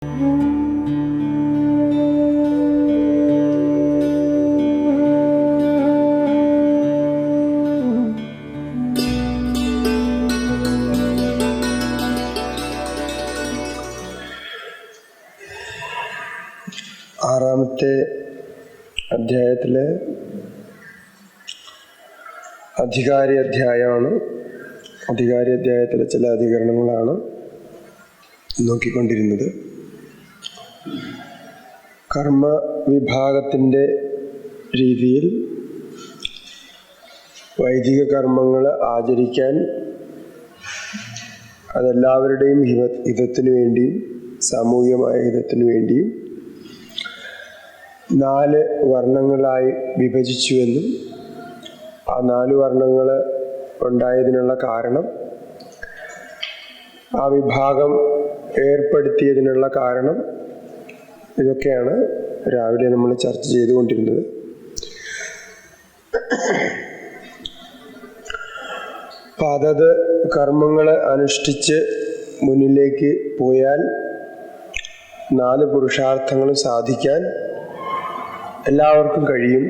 ആറാമത്തെ അധ്യായത്തിലെ അധികാരി അധ്യായമാണ്. അധികാരി അധ്യായത്തിലെ ചില അധികരണങ്ങളാണ് നോക്കിക്കൊണ്ടിരുന്നത്. കർമ്മ വിഭാഗത്തിൻ്റെ രീതിയിൽ വൈദിക കർമ്മങ്ങൾ ആചരിക്കാൻ അതെല്ലാവരുടെയും ഹിതത്തിനു വേണ്ടിയും സാമൂഹികമായ ഹിതത്തിനു വേണ്ടിയും 4 വർണ്ണങ്ങളായി വിഭജിച്ചുവെന്നും ആ 4 വർണ്ണങ്ങൾ ഉണ്ടായതിനുള്ള കാരണം, ആ വിഭാഗം ഏർപ്പെടുത്തിയതിനുള്ള കാരണം, ഇതൊക്കെയാണ് രാവിലെ നമ്മൾ ചർച്ച ചെയ്തുകൊണ്ടിരുന്നത്. അപ്പം അതത് കർമ്മങ്ങൾ അനുഷ്ഠിച്ച് മുന്നിലേക്ക് പോയാൽ 4 പുരുഷാർത്ഥങ്ങളും സാധിക്കാൻ എല്ലാവർക്കും കഴിയും.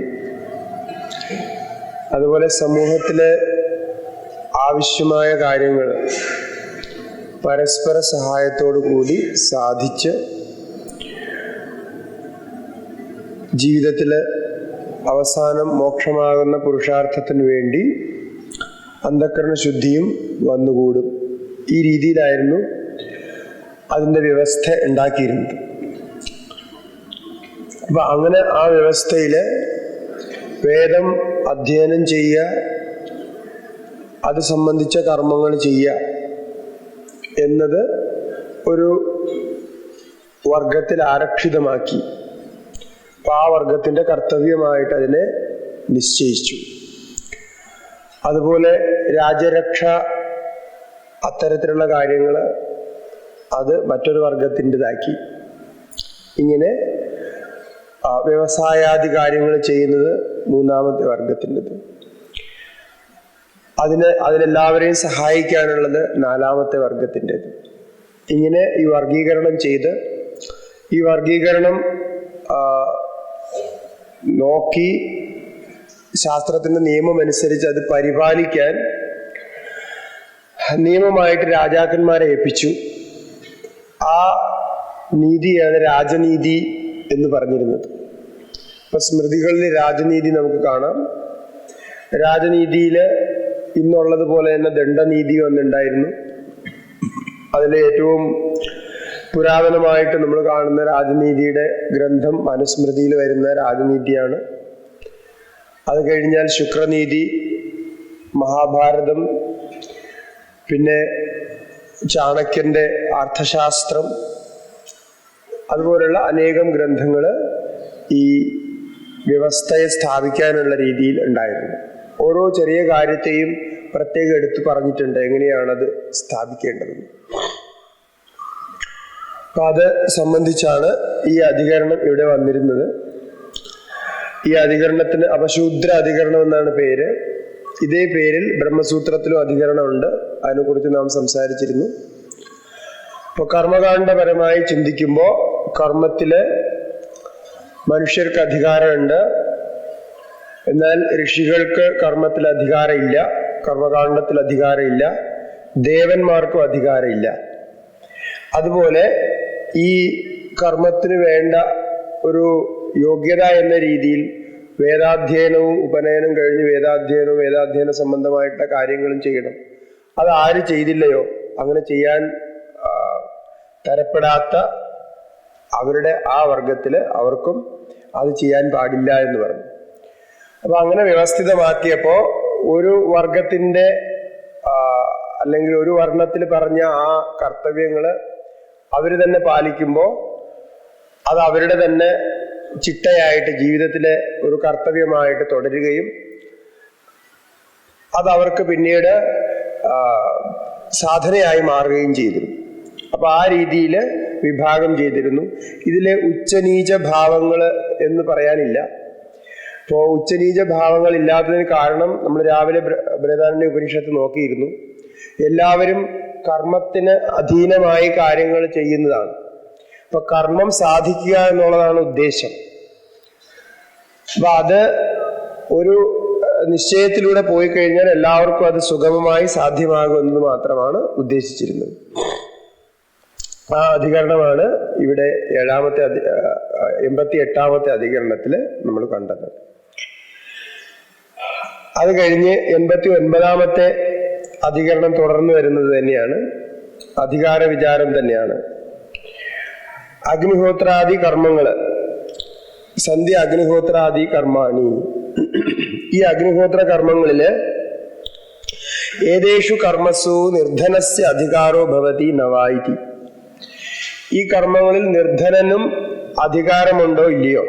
അതുപോലെ സമൂഹത്തിലെ ആവശ്യമായ കാര്യങ്ങൾ പരസ്പര സഹായത്തോടു കൂടി സാധിച്ച് ജീവിതത്തിൽ അവസാനം മോക്ഷമാകുന്ന പുരുഷാർത്ഥത്തിന് വേണ്ടി അന്ധക്കരണ ശുദ്ധിയും വന്നുകൂടും. ഈ രീതിയിലായിരുന്നു അതിൻ്റെ വ്യവസ്ഥ ഉണ്ടാക്കിയിരുന്നത്. അപ്പം അങ്ങനെ ആ വ്യവസ്ഥയിൽ വേദം അധ്യയനം ചെയ്യുക, അത് സംബന്ധിച്ച കർമ്മങ്ങൾ ചെയ്യുക എന്നത് ഒരു വർഗത്തിൽ ആരക്ഷിതമാക്കി. അപ്പം ആ വർഗത്തിൻ്റെ കർത്തവ്യമായിട്ട് അതിനെ നിശ്ചയിച്ചു. അതുപോലെ രാജ്യരക്ഷ, അത്തരത്തിലുള്ള കാര്യങ്ങൾ അത് മറ്റൊരു വർഗത്തിൻ്റെതാക്കി. ഇങ്ങനെ വ്യവസായാദി കാര്യങ്ങൾ ചെയ്യുന്നത് 3ാമത്തെ വർഗത്തിൻ്റെത്. അതിലെല്ലാവരെയും സഹായിക്കാനുള്ളത് 4ാമത്തെ വർഗത്തിൻ്റെത്. ഇങ്ങനെ ഈ വർഗീകരണം ചെയ്ത്, ഈ വർഗീകരണം നോക്കി ശാസ്ത്രത്തിൻ്റെ നിയമം അനുസരിച്ച് അത് പരിപാലിക്കാൻ നിയമമായിട്ട് രാജാക്കന്മാരെ ഏൽപ്പിച്ചു. ആ നീതിയാണ് രാജനീതി എന്ന് പറഞ്ഞിരുന്നത്. ഇപ്പൊ സ്മൃതികളിൽ രാജനീതി നമുക്ക് കാണാം. രാജനീതിയിൽ ഇന്നുള്ളതുപോലെ തന്നെ ദണ്ഡനീതി ഒന്നുണ്ടായിരുന്നു. അതിലെ ഏറ്റവും പുരാതനമായിട്ട് നമ്മൾ കാണുന്ന രാജനീതിയുടെ ഗ്രന്ഥം മനുസ്മൃതിയിൽ വരുന്ന രാജനീതിയാണ്. അത് കഴിഞ്ഞാൽ ശുക്രനീതി, മഹാഭാരതം, പിന്നെ ചാണക്യന്റെ അർത്ഥശാസ്ത്രം, അതുപോലുള്ള അനേകം ഗ്രന്ഥങ്ങൾ ഈ വ്യവസ്ഥയെ സ്ഥാപിക്കാനുള്ള രീതിയിൽ ഉണ്ടായിരുന്നു. ഓരോ ചെറിയ കാര്യത്തെയും പ്രത്യേകം എടുത്തു പറഞ്ഞിട്ടുണ്ട് എങ്ങനെയാണത് സ്ഥാപിക്കേണ്ടതെന്ന്. അപ്പം അത് സംബന്ധിച്ചാണ് ഈ അധികരണം ഇവിടെ വന്നിരുന്നത്. ഈ അധികരണത്തിന് അപശൂദ്ര അധികരണം എന്നാണ് പേര്. ഇതേ പേരിൽ ബ്രഹ്മസൂത്രത്തിലും അധികരണമുണ്ട്. അതിനെക്കുറിച്ച് നാം സംസാരിച്ചിരുന്നു. ഇപ്പോൾ കർമ്മകാണ്ഡപരമായി ചിന്തിക്കുമ്പോൾ കർമ്മത്തില് മനുഷ്യർക്ക് അധികാരമുണ്ട്, എന്നാൽ ഋഷികൾക്ക് കർമ്മത്തിൽ അധികാരമില്ല, കർമ്മകാണ്ഡത്തിൽ അധികാരമില്ല, ദേവന്മാർക്കും അധികാരമില്ല. അതുപോലെ ഈ കർമ്മത്തിന് വേണ്ട ഒരു യോഗ്യത എന്ന രീതിയിൽ വേദാധ്യയനവും ഉപനയനം കഴിഞ്ഞ് വേദാധ്യയന സംബന്ധമായിട്ടുള്ള കാര്യങ്ങളും ചെയ്യണം. അത് ആര് ചെയ്തില്ലയോ, അങ്ങനെ ചെയ്യാൻ തരപ്പെടാത്ത അവരുടെ ആ വർഗത്തില് അവർക്കും അത് ചെയ്യാൻ പാടില്ല എന്ന് പറഞ്ഞു. അപ്പൊ അങ്ങനെ വ്യവസ്ഥിതമാക്കിയപ്പോ ഒരു വർഗത്തിന്റെ അല്ലെങ്കിൽ ഒരു വർണ്ണത്തിൽ പറഞ്ഞ ആ കർത്തവ്യങ്ങള് അവര് തന്നെ പാലിക്കുമ്പോൾ അത് അവരുടെ തന്നെ ചിട്ടയായിട്ട് ജീവിതത്തിലെ ഒരു കർത്തവ്യമായിട്ട് തുടരുകയും അത് അവർക്ക് പിന്നീട് സാധനയായി മാറുകയും ചെയ്തിരുന്നു. അപ്പൊ ആ രീതിയിൽ വിഭാഗം ചെയ്തിരുന്നു. ഇതിലെ ഉച്ചനീച ഭാവങ്ങൾ എന്ന് പറയാനില്ല. അപ്പോൾ ഉച്ചനീച ഭാവങ്ങൾ ഇല്ലാത്തതിന് കാരണം നമ്മൾ രാവിലെ ബൃഹദാരണ്യ ഉപനിഷത്ത് നോക്കിയിരുന്നു. എല്ലാവരും കർമ്മത്തിന് അധീനമായി കാര്യങ്ങൾ ചെയ്യുന്നതാണ്. ഇപ്പൊ കർമ്മം സാധിക്കുക എന്നുള്ളതാണ് ഉദ്ദേശം. അപ്പൊ അത് ഒരു നിശ്ചയത്തിലൂടെ പോയി കഴിഞ്ഞാൽ എല്ലാവർക്കും അത് സുഗമമായി സാധ്യമാകുമെന്നത് മാത്രമാണ് ഉദ്ദേശിച്ചിരുന്നത്. ആ അധികരണമാണ് ഇവിടെ 88-ാമത്തെ അധികരണത്തില് നമ്മൾ കണ്ടത്. അത് കഴിഞ്ഞ് 89-ാമത്തെ അധികരണം തുടർന്ന് വരുന്നത് തന്നെയാണ്, അധികാര വിചാരം തന്നെയാണ്. അഗ്നിഹോത്രാദി കർമ്മങ്ങള്, സന്ധ്യ അഗ്നിഹോത്രാദി കർമാണി. ഈ അഗ്നിഹോത്ര കർമ്മങ്ങളില് ഏതേഷു കർമ്മസു നിർധനസ്യ അധികാരോ ഭവതി നവായിതി. ഈ കർമ്മങ്ങളിൽ നിർധനനും അധികാരമുണ്ടോ ഇല്ലയോ?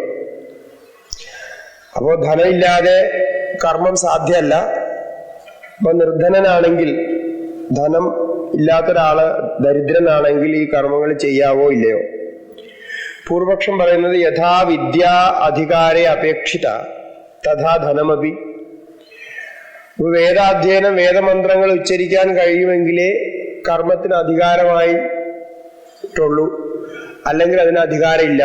അപ്പോ ധനമില്ലാതെ കർമ്മം സാധ്യമല്ല. അപ്പൊ നിർധനനാണെങ്കിൽ, ധനം ഇല്ലാത്തൊരാള് ദരിദ്രനാണെങ്കിൽ ഈ കർമ്മങ്ങൾ ചെയ്യാവോ ഇല്ലയോ? പൂർവപക്ഷം പറയുന്നത് യഥാ വിദ്യാ അധികാരേ അപേക്ഷിത തഥാ ധനമപി. വേദാധ്യയനം, വേദമന്ത്രങ്ങൾ ഉച്ചരിക്കാൻ കഴിയുമെങ്കിലേ കർമ്മത്തിന് അധികാരമായിട്ടുള്ളൂ, അല്ലെങ്കിൽ അതിന് അധികാരമില്ല.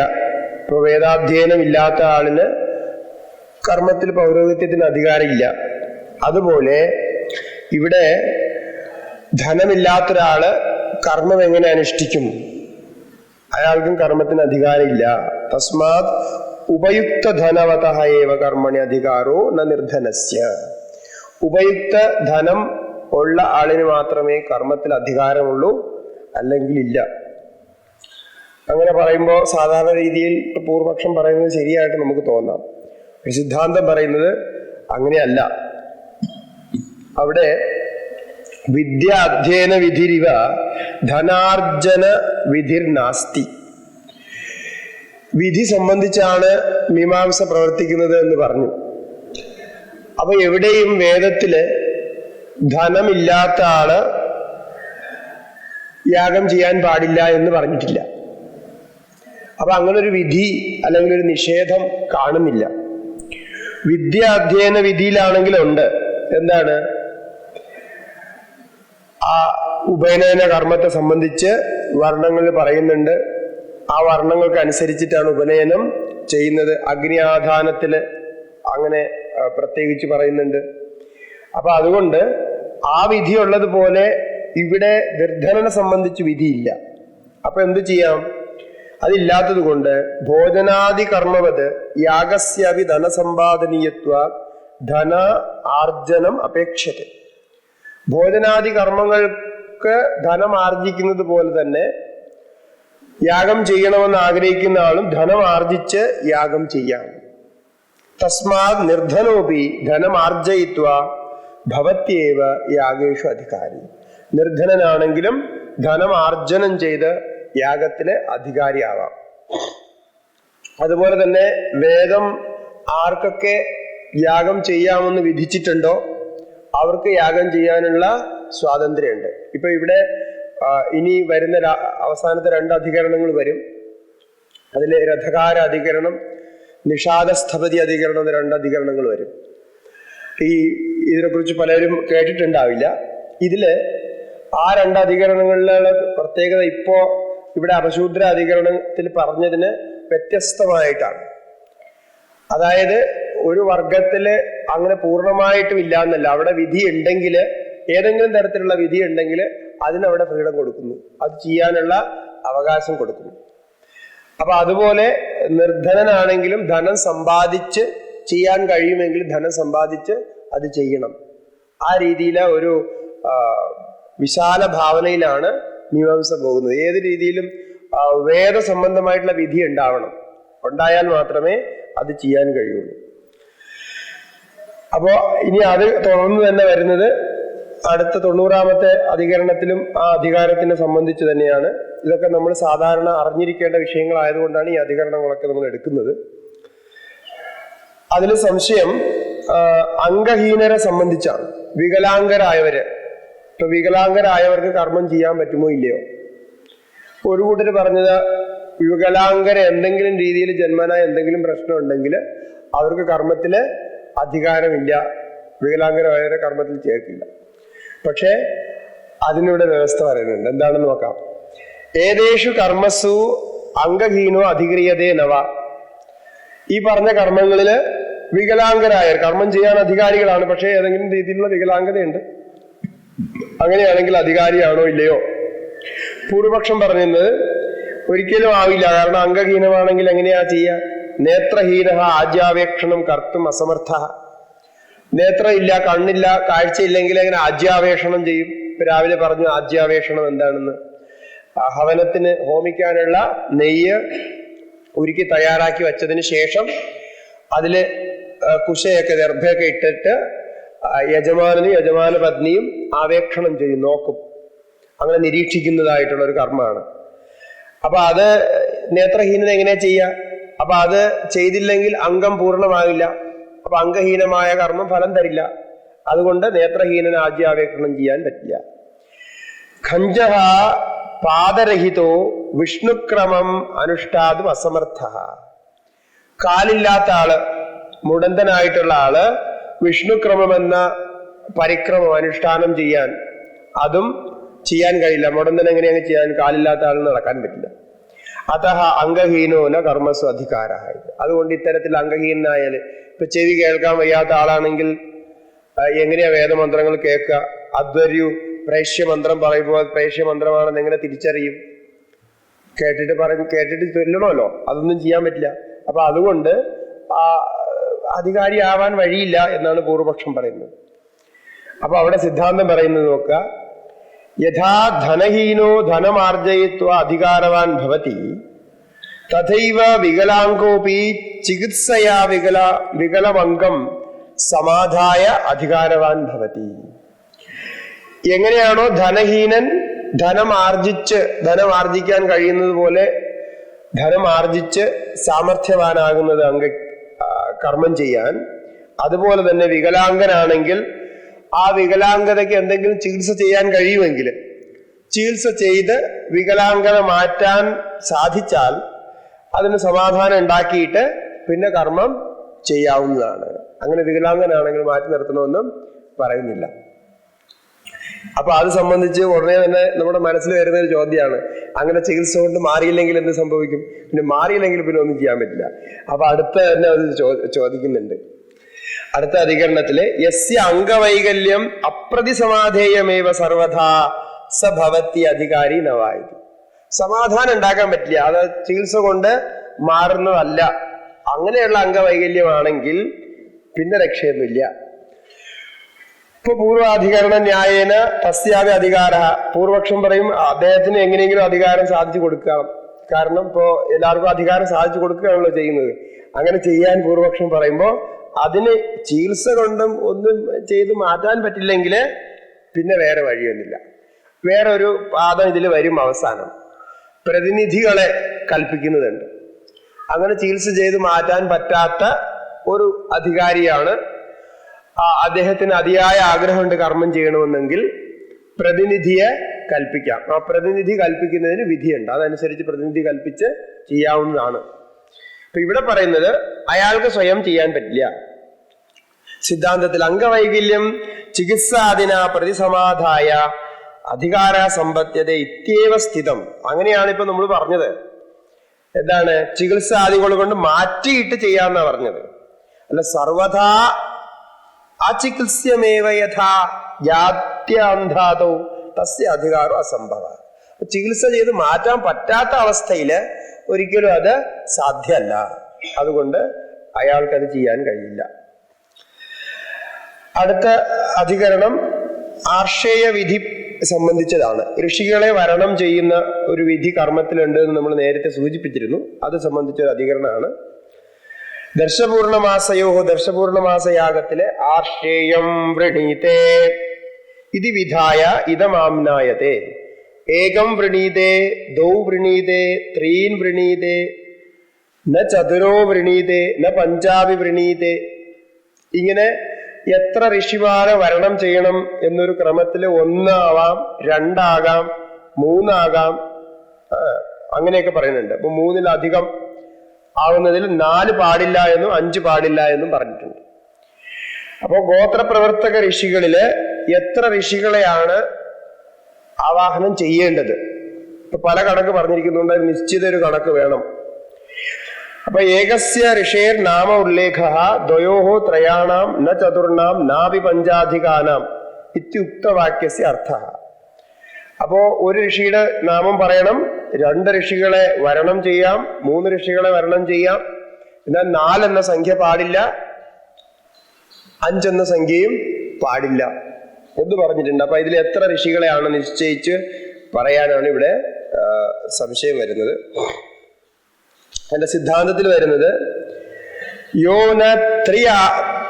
ഇപ്പൊ വേദാധ്യയനം ഇല്ലാത്ത ആളിന് കർമ്മത്തിൽ പൗരോഹിത്യത്തിന് അധികാരമില്ല. അതുപോലെ ഇവിടെ ധനമില്ലാത്തൊരാള് കർമ്മം എങ്ങനെ അനുഷ്ഠിക്കും? അയാൾക്കും കർമ്മത്തിന് അധികാരമില്ല. തസ്മാത് ഉപയുക്ത ധനവതഃ ഏവ കർമ്മണി അധികാരോ ന നിർധനസ്യ. ഉപയുക്ത ധനം ഉള്ള ആളിന് മാത്രമേ കർമ്മത്തിൽ അധികാരമുള്ളൂ, അല്ലെങ്കിൽ ഇല്ല. അങ്ങനെ പറയുമ്പോൾ സാധാരണ രീതിയിൽ പൂർവപക്ഷം പറയുന്നത് ശരിയായിട്ട് നമുക്ക് തോന്നാം. സിദ്ധാന്തം പറയുന്നത് അങ്ങനെയല്ല. അവിടെ വിദ്യ അധ്യയന വിധിരിവ ധനാർജന വിധിർ നാസ്തി. വിധി സംബന്ധിച്ചാണ് മീമാംസ പ്രവർത്തിക്കുന്നത് എന്ന് പറഞ്ഞു. അപ്പൊ എവിടെയും വേദത്തില് ധനമില്ലാത്ത ആള് യാഗം ചെയ്യാൻ പാടില്ല എന്ന് പറഞ്ഞിട്ടില്ല. അപ്പൊ അങ്ങനെ ഒരു വിധി അല്ലെങ്കിൽ ഒരു നിഷേധം കാണുന്നില്ല. വിദ്യ അധ്യയന വിധിയിലാണെങ്കിലുണ്ട്. എന്താണ്? ആ ഉപനയന കർമ്മത്തെ സംബന്ധിച്ച് വർണ്ണങ്ങളിൽ പറയുന്നുണ്ട്. ആ വർണ്ണങ്ങൾക്ക് അനുസരിച്ചിട്ടാണ് ഉപനയനം ചെയ്യുന്നത്. അഗ്നിയാധാനത്തില് അങ്ങനെ പ്രത്യേകിച്ച് പറയുന്നുണ്ട്. അപ്പൊ അതുകൊണ്ട് ആ വിധി ഉള്ളതുപോലെ ഇവിടെ നിർധനനെ സംബന്ധിച്ച് വിധിയില്ല. അപ്പൊ എന്തു ചെയ്യാം? അതില്ലാത്തത് കൊണ്ട് ഭോജനാദി കർമ്മവത് യാഗസ്യാപി ധനസമ്പാദനീയത്വ ധന ആർജനം അപേക്ഷത. ഭോജനാദി കർമ്മങ്ങൾക്ക് ധനം ആർജിക്കുന്നത് പോലെ തന്നെ യാഗം ചെയ്യണമെന്ന് ആഗ്രഹിക്കുന്ന ആളും ധനം ആർജിച്ച് യാഗം ചെയ്യാം. തസ്മാത് നിർധനോപി ധനം ആർജയിത്വ ഭവത്യേവ യാഗേഷു അധികാരി. നിർധനനാണെങ്കിലും ധനം ആർജനം ചെയ്ത് യാഗത്തിലെ അധികാരിയാവാം. അതുപോലെ തന്നെ വേദം ആർക്കൊക്കെ യാഗം ചെയ്യാമെന്ന് വിധിച്ചിട്ടുണ്ടോ അവർക്ക് യാഗം ചെയ്യാനുള്ള സ്വാതന്ത്ര്യമുണ്ട്. ഇപ്പൊ ഇവിടെ ഇനി വരുന്ന അവസാനത്തെ 2 അധികരണങ്ങൾ വരും. അതില് രഥകാര അധികരണം, നിഷാദസ്ഥപതി അധികരണം എന്ന 2 അധികരണങ്ങൾ വരും. ഇതിനെക്കുറിച്ച് പലരും കേട്ടിട്ടുണ്ടാവില്ല. ഇതില് ആ 2 അധികരണങ്ങളിലുള്ള പ്രത്യേകത ഇപ്പോ ഇവിടെ അപശൂദ്ര അധികരണത്തിൽ പറഞ്ഞതിന് വ്യത്യസ്തമായിട്ടാണ്. അതായത് ഒരു വർഗത്തില് അങ്ങനെ പൂർണ്ണമായിട്ടും ഇല്ല എന്നല്ല. അവിടെ വിധി ഉണ്ടെങ്കിൽ, ഏതെങ്കിലും തരത്തിലുള്ള വിധി ഉണ്ടെങ്കിൽ അതിനവിടെ ഫ്രീഡം കൊടുക്കുന്നു, അത് ചെയ്യാനുള്ള അവകാശം കൊടുക്കുന്നു. അപ്പൊ അതുപോലെ നിർധനനാണെങ്കിലും ധനം സമ്പാദിച്ച് ചെയ്യാൻ കഴിയുമെങ്കിൽ ധനം സമ്പാദിച്ച് അത് ചെയ്യണം. ആ രീതിയിലെ ഒരു വിശാല ഭാവനയിലാണ് മീമാംസ പോകുന്നത്. ഏത് രീതിയിലും വേദ സംബന്ധമായിട്ടുള്ള വിധി ഉണ്ടായാൽ മാത്രമേ അത് ചെയ്യാൻ കഴിയുള്ളൂ. അപ്പോ ഇനി അത് തുടർന്ന് തന്നെ വരുന്നത് അടുത്ത 90-ാമത്തെ അധികരണത്തിലും ആ അധികാരത്തിനെ സംബന്ധിച്ച് തന്നെയാണ്. ഇതൊക്കെ നമ്മൾ സാധാരണ അറിഞ്ഞിരിക്കേണ്ട വിഷയങ്ങളായതുകൊണ്ടാണ് ഈ അധികരണങ്ങളൊക്കെ നമ്മൾ എടുക്കുന്നത്. അതിൽ സംശയം അംഗഹീനരെ സംബന്ധിച്ചാണ്. വികലാംഗരായവര്, ഇപ്പൊ വികലാംഗരായവർക്ക് കർമ്മം ചെയ്യാൻ പറ്റുമോ ഇല്ലയോ? ഒരു കൂട്ടര് പറഞ്ഞത് വികലാംഗരെ എന്തെങ്കിലും രീതിയിൽ ജന്മന എന്തെങ്കിലും പ്രശ്നം ഉണ്ടെങ്കിൽ അവർക്ക് കർമ്മത്തില് അധികാരമില്ല, വികലാംഗരായവരെ കർമ്മത്തിൽ ചേർക്കില്ല. പക്ഷെ അതിനിവിടെ വ്യവസ്ഥ പറയുന്നുണ്ട്. എന്താണെന്ന് നോക്കാം. ഏതേഷു കർമ്മസു അംഗഹീനോ അധിക്രിയതേ നവ. ഈ പറഞ്ഞ കർമ്മങ്ങളില് വികലാംഗരായ കർമ്മം ചെയ്യാൻ അധികാരികളാണ്, പക്ഷെ ഏതെങ്കിലും രീതിയിലുള്ള വികലാംഗതയുണ്ട്. അങ്ങനെയാണെങ്കിൽ അധികാരിയാണോ ഇല്ലയോ? പൂർവപക്ഷം പറയുന്നത് ഒരിക്കലും ആവില്ല. കാരണം അംഗഹീനമാണെങ്കിൽ എങ്ങനെയാ ചെയ്യുക? നേത്രഹീന ആജ്യാവേക്ഷണം കർത്തും അസമർത്ഥ. നേത്രം ഇല്ല, കണ്ണില്ല, കാഴ്ചയില്ലെങ്കിൽ എങ്ങനെ ആജ്യാവേഷണം ചെയ്യും? രാവിലെ പറഞ്ഞു ആജ്യാവേഷണം എന്താണെന്ന്. ഹവനത്തിന് ഹോമിക്കാനുള്ള നെയ്യ് ഉരുക്കി തയ്യാറാക്കി വച്ചതിന് ശേഷം അതില് കുശയൊക്കെ ദർഭയൊക്കെ ഇട്ടിട്ട് യജമാനനും യജമാന പത്നിയും ആവേക്ഷണം ചെയ്യും, നോക്കും. അങ്ങനെ നിരീക്ഷിക്കുന്നതായിട്ടുള്ള ഒരു കർമ്മമാണ്. അപ്പൊ അത് നേത്രഹീനത എങ്ങനെയാ ചെയ്യുക? അപ്പൊ അത് ചെയ്തില്ലെങ്കിൽ അംഗം പൂർണ്ണമാകില്ല. അപ്പൊ അംഗഹീനമായ കർമ്മം ഫലം തരില്ല. അതുകൊണ്ട് നേത്രഹീനന ആജ്യാവേക്ഷണം ചെയ്യാൻ പറ്റില്ല. ഖഞ്ചഹ പാദരഹിതോ വിഷ്ണുക്രമം അനുഷ്ഠാതും അസമർത്ഥ. കാലില്ലാത്ത ആള്, മുടന്തനായിട്ടുള്ള ആള് വിഷ്ണുക്രമം എന്ന പരിക്രമം അനുഷ്ഠാനം ചെയ്യാൻ അതും ചെയ്യാൻ കഴിയില്ല. മുടന്തൻ എങ്ങനെയാണ് ചെയ്യാൻ? കാലില്ലാത്ത ആളിന് നടക്കാൻ പറ്റില്ല. അതഹ അംഗഹീനോന കർമ്മസു അധികാര. അതുകൊണ്ട് ഇത്തരത്തിൽ അംഗഹീനായാല്, ഇപ്പൊ ചെവി കേൾക്കാൻ വയ്യാത്ത ആളാണെങ്കിൽ എങ്ങനെയാ വേദമന്ത്രങ്ങൾ കേൾക്കുക? അദ്വര്യു പ്രേക്ഷ്യമന്ത്രം പറയുമ്പോൾ പ്രേക്ഷ്യമന്ത്രമാണെന്ന് എങ്ങനെ തിരിച്ചറിയും? കേട്ടിട്ട് ചൊല്ലണമല്ലോ, അതൊന്നും ചെയ്യാൻ പറ്റില്ല. അപ്പൊ അതുകൊണ്ട് അധികാരിയാവാൻ വഴിയില്ല എന്നാണ് പൂർവപക്ഷം പറയുന്നത്. അപ്പൊ അവിടെ സിദ്ധാന്തം പറയുന്നത് നോക്കുക. യഥാ ധനഹീനോ ധനമാർജയിത്വ അധികാരവാൻ ഭവതി തഥൈവ വികലാംഗോപി ചികിത്സയാ വികലമംഗം സമാധായ അധികാരവാൻ ഭവതി. എങ്ങനെയാണോ ധനഹീനൻ ധനമാർജിക്കാൻ കഴിയുന്നത് പോലെ ധനമാർജിച്ച് സാമർഥ്യവാനാകുന്നത് കർമ്മം ചെയ്യാൻ, അതുപോലെ തന്നെ വികലാംഗനാണെങ്കിൽ ആ വികലാംഗതയ്ക്ക് എന്തെങ്കിലും ചികിത്സ ചെയ്യാൻ കഴിയുമെങ്കിൽ ചികിത്സ ചെയ്ത് വികലാംഗത മാറ്റാൻ സാധിച്ചാൽ അതിന് സമാധാനം ഉണ്ടാക്കിയിട്ട് പിന്നെ കർമ്മം ചെയ്യാവുന്നതാണ്. അങ്ങനെ വികലാംഗനാണെങ്കിൽ മാറ്റി നിർത്തണമെന്നും പറയുന്നില്ല. അപ്പൊ അത് സംബന്ധിച്ച് ഉടനെ തന്നെ നമ്മുടെ മനസ്സിൽ വരുന്ന ഒരു ചോദ്യമാണ്, അങ്ങനെ ചികിത്സ കൊണ്ട് മാറിയില്ലെങ്കിൽ എന്ത് സംഭവിക്കും? പിന്നെ മാറിയില്ലെങ്കിൽ പിന്നെ ഒന്നും ചെയ്യാൻ പറ്റില്ല. അപ്പൊ അടുത്ത തന്നെ അത് ചോദിക്കുന്നുണ്ട്. അടുത്ത അധികരണത്തില് യസ്യ അംഗവൈകല്യം അപ്രതിസമാധേയമേവ സർവഥാ സഭവത്തി അധികാരി നവായി. സമാധാനം ഉണ്ടാക്കാൻ പറ്റില്ല, അത് ചികിത്സ കൊണ്ട് മാറുന്നതല്ല. അങ്ങനെയുള്ള അംഗവൈകല്യമാണെങ്കിൽ പിന്നെ രക്ഷയൊന്നുമില്ല. ഇപ്പൊ പൂർവാധികരണ ന്യായേന തസ്യാവി അധികാര. പൂർവപക്ഷം പറയും അദ്ദേഹത്തിന് എങ്ങനെയെങ്കിലും അധികാരം സാധിച്ചു കൊടുക്കാം. കാരണം ഇപ്പോ എല്ലാവർക്കും അധികാരം സാധിച്ചു കൊടുക്കുകയാണല്ലോ ചെയ്യുന്നത്. അങ്ങനെ ചെയ്യാൻ പൂർവപക്ഷം പറയുമ്പോ അതിന് ചികിത്സ കൊണ്ടും ഒന്നും ചെയ്ത് മാറ്റാൻ പറ്റില്ലെങ്കിൽ പിന്നെ വേറെ വഴിയൊന്നുമില്ല. വേറെ ഒരു പാദം ഇതിൽ വരും അവസാനം. പ്രതിനിധികളെ കൽപ്പിക്കുന്നതുണ്ട്. അങ്ങനെ ചികിത്സ ചെയ്ത് മാറ്റാൻ പറ്റാത്ത ഒരു അധികാരിയാണ്, അദ്ദേഹത്തിന് അതിയായ ആഗ്രഹമുണ്ട് കർമ്മം ചെയ്യണമെന്നെങ്കിൽ പ്രതിനിധിയെ കൽപ്പിക്കാം. ആ പ്രതിനിധി കൽപ്പിക്കുന്നതിന് വിധിയുണ്ട്, അതനുസരിച്ച് പ്രതിനിധി കൽപ്പിച്ച് ചെയ്യാവുന്നതാണ്. അപ്പൊ ഇവിടെ പറയുന്നത് അയാൾക്ക് സ്വയം ചെയ്യാൻ പറ്റില്ല. സിദ്ധാന്തത്തിൽ അംഗവൈകല്യം ചികിത്സാദിന പ്രതിസമാധായ അധികാര സമ്പദ്ധ്യത ഇത്യേവ സ്ഥിതം. അങ്ങനെയാണ് ഇപ്പൊ നമ്മൾ പറഞ്ഞത്. എന്താണ്? ചികിത്സാദികൾ കൊണ്ട് മാറ്റിയിട്ട് ചെയ്യാന്നാ പറഞ്ഞത്. അല്ല സർവഥാ അചികിത്സ്യമേവ യഥാ ജാത്യാന്ധാതോ തസ്യ അധികാരം അസംഭവ. ചികിത്സ ചെയ്ത് മാറ്റാൻ പറ്റാത്ത അവസ്ഥയില് ഒരിക്കലും അത് സാധ്യമല്ല. അതുകൊണ്ട് അയാൾക്കത് ചെയ്യാൻ കഴിയില്ല. അടുത്ത അധികരണം ആർഷേയ വിധി സംബന്ധിച്ചതാണ്. ഋഷികളെ വരണം ചെയ്യുന്ന ഒരു വിധി കർമ്മത്തിലുണ്ട് എന്ന് നമ്മൾ നേരത്തെ സൂചിപ്പിച്ചിരുന്നു. അത് സംബന്ധിച്ച ഒരു അധികരണമാണ്. ദർശപൂർണമാസയോ ദർശപൂർണമാസയാഗത്തിലെ ആർഷേയം വൃണീതേ ഇതി വിധായ ഇദമാംനായതേ. ഏകം വൃണീതേ, ദൗ വൃണീതേ, ത്രീൻ വൃണീതേ, ന ചതുരോ വൃണീതേ, ന പഞ്ചാപി വൃണീതേ. ഇങ്ങനെ എത്ര ഋഷിമാരെ വരണം ചെയ്യണം എന്നൊരു ക്രമത്തില് 1 ആവാം, 2 ആകാം, 3 ആകാം, അങ്ങനെയൊക്കെ പറയുന്നുണ്ട്. അപ്പൊ 3-ലധികം ആവുന്നതിൽ 4 പാടില്ല എന്നും 5 പാടില്ല എന്നും പറഞ്ഞിട്ടുണ്ട്. അപ്പോ ഗോത്രപ്രവർത്തക ഋഷികളില് എത്ര ഋഷികളെയാണ് ആവാഹനം ചെയ്യേണ്ടത് ഇപ്പൊ പല കണക്ക് പറഞ്ഞിരിക്കുന്നുണ്ട്, നിശ്ചിത ഒരു കണക്ക് വേണം. അപ്പൊ ഏകസ്യ ഋഷേർ നാമ ഉല്ലേഖ ദ്വയോഹോ ത്രയാണാം ന ചതുർണാം നാപി പഞ്ചാധികാനാം ഇത്യുക്തവാക്യസ്യ അർത്ഥ. അപ്പോ ഒരു ഋഷിയുടെ നാമം പറയണം, 2 ഋഷികളെ വരണം ചെയ്യാം, 3 ഋഷികളെ വരണം ചെയ്യാം, എന്നാൽ 4 എന്ന സംഖ്യ പാടില്ല, 5 എന്ന സംഖ്യയും പാടില്ല എന്ന് പറഞ്ഞിട്ടുണ്ട്. അപ്പൊ ഇതിൽ എത്ര ഋഷികളെയാണ് നിശ്ചയിച്ച് പറയാനാണ് ഇവിടെ സംശയം വരുന്നത്. എന്റെ സിദ്ധാന്തത്തിൽ വരുന്നത് യോ ന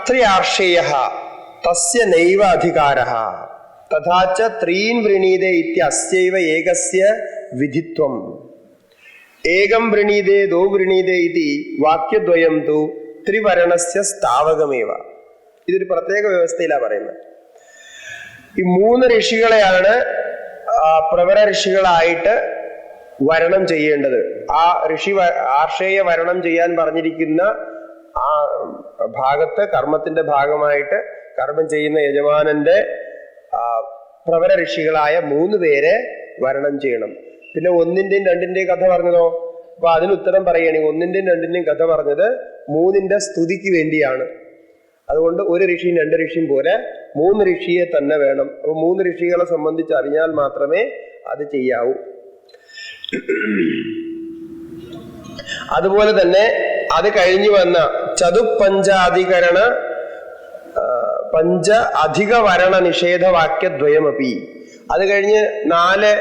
ത്രിയാർഷേയ തസ്യ നൈവ അധികാരഃ തഥാച ത്രീൻ വൃണീതേ ഇത്യസ്യൈവ ഏകസ്യ വിധിത്വം. ഏകം വൃണീതേ ദോ വൃണീതേ ഇതി വാക്യദ്വയം തു ത്രിവരണസ്യ സ്ഥാവകമേവ. ഇതൊരു പ്രത്യേക വ്യവസ്ഥയിലാണ് പറയുന്നത്. ഈ 3 ഋഷികളെയാണ് പ്രവര ഋഷികളായിട്ട് വരണം ചെയ്യേണ്ടത്. ആ ഋഷി ആർഷേയ വരണം ചെയ്യാൻ പറഞ്ഞിരിക്കുന്ന ആ ഭാഗത്ത് കർമ്മത്തിന്റെ ഭാഗമായിട്ട് കർമ്മം ചെയ്യുന്ന യജമാനന്റെ പ്രവര ഋഷികളായ 3 പേരെ വരണം ചെയ്യണം. പിന്നെ 1-ന്റെയും 2-ന്റെയും കഥ പറഞ്ഞതോ? അപ്പൊ അതിന് ഉത്തരം പറയുകയാണെങ്കിൽ 1-ന്റെയും 2-ന്റെയും കഥ പറഞ്ഞത് 3-ന്റെ സ്തുതിക്ക് വേണ്ടിയാണ്. അതുകൊണ്ട് 1 ഋഷിയും 2 ഋഷിയും പോലെ 3 ഋഷിയെ തന്നെ വേണം. അപ്പൊ 3 ഋഷികളെ സംബന്ധിച്ച് അറിഞ്ഞാൽ മാത്രമേ അത് ചെയ്യാവൂ. അതുപോലെ തന്നെ അത് കഴിഞ്ഞു വന്ന ചതുപഞ്ചാധികരണ പഞ്ച അധിക വരണ നിഷേധവാക്യദ്വയമപി, അത് കഴിഞ്ഞ് 4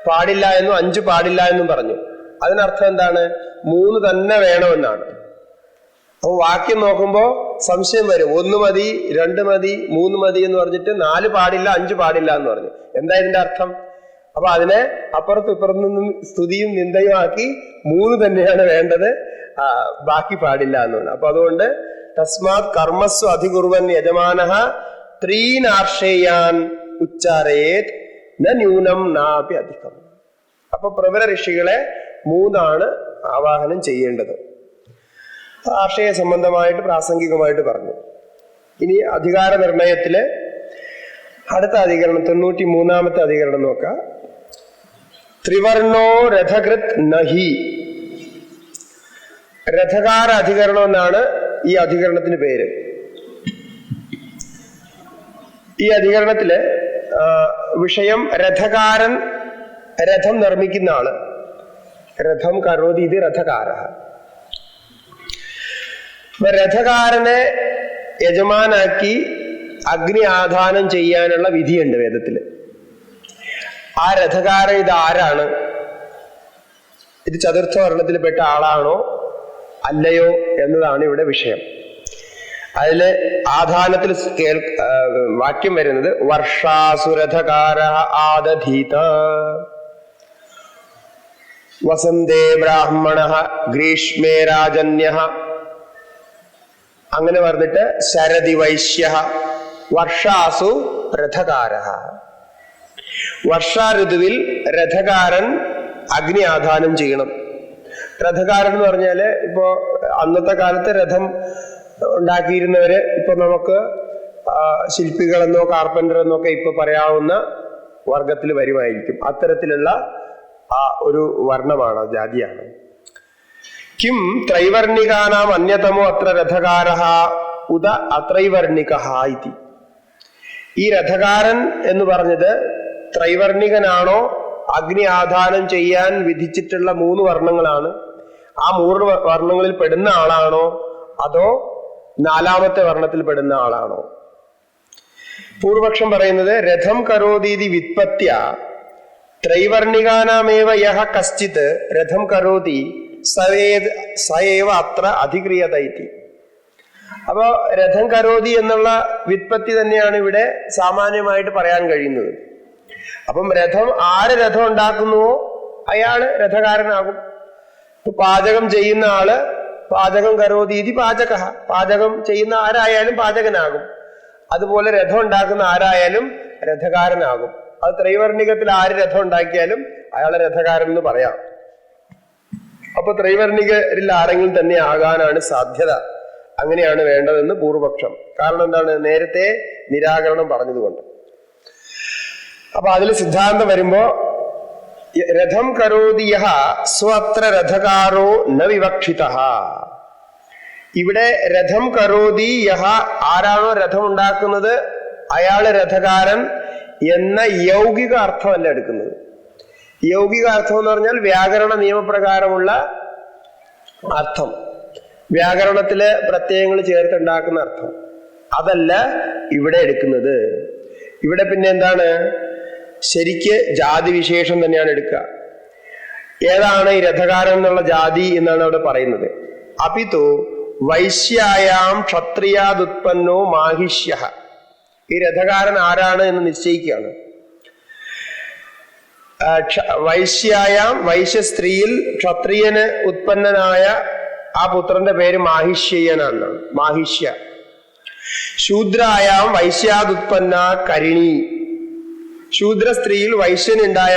പാടില്ല എന്നും 5 പാടില്ല എന്നും പറഞ്ഞു. അതിനർത്ഥം എന്താണ്? 3 തന്നെ വേണമെന്നാണ്. അപ്പൊ വാക്യം നോക്കുമ്പോ സംശയം വരും. 1 മതി, 2 മതി, 3 മതി എന്ന് പറഞ്ഞിട്ട് 4 പാടില്ല 5 പാടില്ല എന്ന് പറഞ്ഞു. എന്താ ഇതിന്റെ അർത്ഥം? അപ്പൊ അതിനെ അപ്പുറത്തും ഇപ്പുറത്തു നിന്നും സ്തുതിയും നിന്ദയും ആക്കി 3 തന്നെയാണ് വേണ്ടത്, ബാക്കി പാടില്ല എന്നാണ്. അപ്പൊ അതുകൊണ്ട് തസ്മാത് കർമ്മസ്വ അധികുർവൻ യജമാനഃ ത്രീനാർഷേയാൻ ഉച്ചാരയേത് ന ന്യൂനം നാപി അധികം. അപ്പൊ പ്രവര ഋഷികളെ 3 ആവാഹനം ചെയ്യേണ്ടത്. ആർഷേയ സംബന്ധമായിട്ട് പ്രാസംഗികമായിട്ട് പറഞ്ഞു. ഇനി അധികാര നിർണയത്തില് അടുത്ത അധികരണം 93-ാമത്തെ അധികരണം നോക്കാം. ത്രിവർണോ രഥകൃത് നഹി. രഥകാര അധികരണം എന്നാണ് ഈ അധികരണത്തിന് പേര്. ഈ അധികരണത്തില് വിഷയം രഥകാരൻ, രഥം നിർമ്മിക്കുന്ന ആള്. രഥം കരോതി ഇത് രഥകാരഃ. രഥകാരനെ യജമാനാക്കി അഗ്നി ആധാനം ചെയ്യാനുള്ള വിധിയുണ്ട് വേദത്തില്. ആ രഥകാരൻ ഇത് ആരാണ്? ഇത് ചതുർത്ഥ വർണ്ണത്തിൽപ്പെട്ട ആളാണോ അല്ലയോ എന്നതാണ് ഇവിടെ വിഷയം. അതില് ആധാനത്തിൽ വാക്യം വരുന്നത് വർഷാസുരഥകാര ആദധീത വസന്തേ ബ്രാഹ്മണ ഗ്രീഷ്മേ രാജന്യ. അങ്ങനെ പറഞ്ഞിട്ട് ശരദി വൈശ്യ വർഷാസു രഥകാര. വർഷാ ഋതുവിൽ രഥകാരൻ അഗ്നി ആധാനം ചെയ്യണം. രഥകാരൻ എന്ന് പറഞ്ഞാല് ഇപ്പോ അന്നത്തെ കാലത്ത് രഥം ഉണ്ടാക്കിയിരുന്നവര് ഇപ്പൊ നമുക്ക് ശില്പികളെന്നോ കാർപ്പന്റർ എന്നൊക്കെ ഇപ്പൊ പറയാവുന്ന വർഗത്തിൽ വരുമായിരിക്കും. അത്തരത്തിലുള്ള ഒരു വർണ്ണമാണ്, ജാതിയാണ്. കിം ത്രൈവർണികാനാം അന്യതമോ അത്ര രഥകാരഃ ഉദ അത്രൈവർണികഃ ഇതി. ഈ രഥകാരൻ എന്ന് പറഞ്ഞത് ത്രൈവർണികനാണോ, അഗ്നി ആധാനം ചെയ്യാൻ വിധിച്ചിട്ടുള്ള 3 വർണ്ണങ്ങളാണ്, ആ 3 വർണ്ണങ്ങളിൽ പെടുന്ന ആളാണോ അതോ 4ാമത്തെ വർണ്ണത്തിൽ പെടുന്ന ആളാണോ? പൂർവപക്ഷം പറയുന്നത് രഥം കരോതീതി വിത്പത്യ ത്രൈവർണികാനാമേവ യഹ കശ്ചിത് രഥം കരോതി സയേവ അത്ര അധിക്രിയത ഇതി. അപ്പോ രഥം കരോതി എന്നുള്ള വിത്പത്തി തന്നെയാണ് ഇവിടെ സാമാന്യമായിട്ട് പറയാൻ കഴിയുന്നത്. അപ്പം ആര് രഥം ഉണ്ടാക്കുന്നുവോ അയാള് രഥകാരനാകും. ഇപ്പൊ പാചകം ചെയ്യുന്ന ആള് പാചകം കരോതീതി പാചക, പാചകം ചെയ്യുന്ന ആരായാലും പാചകനാകും. അതുപോലെ രഥം ഉണ്ടാക്കുന്ന ആരായാലും രഥകാരനാകും. അത് ത്രൈവർണികത്തിൽ ആര് രഥം ഉണ്ടാക്കിയാലും അയാളെ രഥകാരൻ എന്ന് പറയാം. അപ്പൊ ത്രൈവർണികരിൽ ആരെങ്കിലും തന്നെ ആകാനാണ് സാധ്യത. അങ്ങനെയാണ് വേണ്ടതെന്ന് പൂർവപക്ഷം. കാരണം എന്താണ്? നേരത്തെ നിരാകരണം പറഞ്ഞതുകൊണ്ട്. അപ്പൊ അതിൽ സിദ്ധാന്തം വരുമ്പോ രഥം കരോതി യഹ സ്വത്ര രഥകാരോ ന വിവക്ഷിതഃ. ഇവിടെ രഥം കരോതി യഹ, ആരാണോ രഥം ഉണ്ടാക്കുന്നത് അയാള് രഥകാരൻ എന്ന യൗകിക അർത്ഥമല്ല എടുക്കുന്നത്. യൗകിക അർത്ഥം എന്ന് പറഞ്ഞാൽ വ്യാകരണ നിയമപ്രകാരമുള്ള അർത്ഥം, വ്യാകരണത്തില് പ്രത്യയങ്ങൾ ചേർത്തുണ്ടാക്കുന്ന അർത്ഥം, അതല്ല ഇവിടെ എടുക്കുന്നത്. ഇവിടെ പിന്നെ എന്താണ്, ശരിക്ക് ജാതി വിശേഷം തന്നെയാണ് എടുക്കുക. ഏതാണ് ഈ രഥകാരൻ എന്നുള്ള ജാതി എന്നാണ് അവിടെ പറയുന്നത്. അപിതു വൈശ്യായാം ക്ഷത്രിയാദുത്പന്നോ മാഹിഷ്യ. ഈ രഥകാരൻ ആരാണ് എന്ന് നിശ്ചയിക്കുകയാണ്. വൈശ്യായാം, വൈശ്യ സ്ത്രീയിൽ ക്ഷത്രിയന് ഉത്പന്നനായ ആ പുത്രന്റെ പേര് മാഹിഷ്യനാണ്, മാഹിഷ്യ. ശൂദ്രായാം വൈശ്യാദുത്പന്ന കരിണി. ശൂദ്ര സ്ത്രീയിൽ വൈശ്യനുണ്ടായ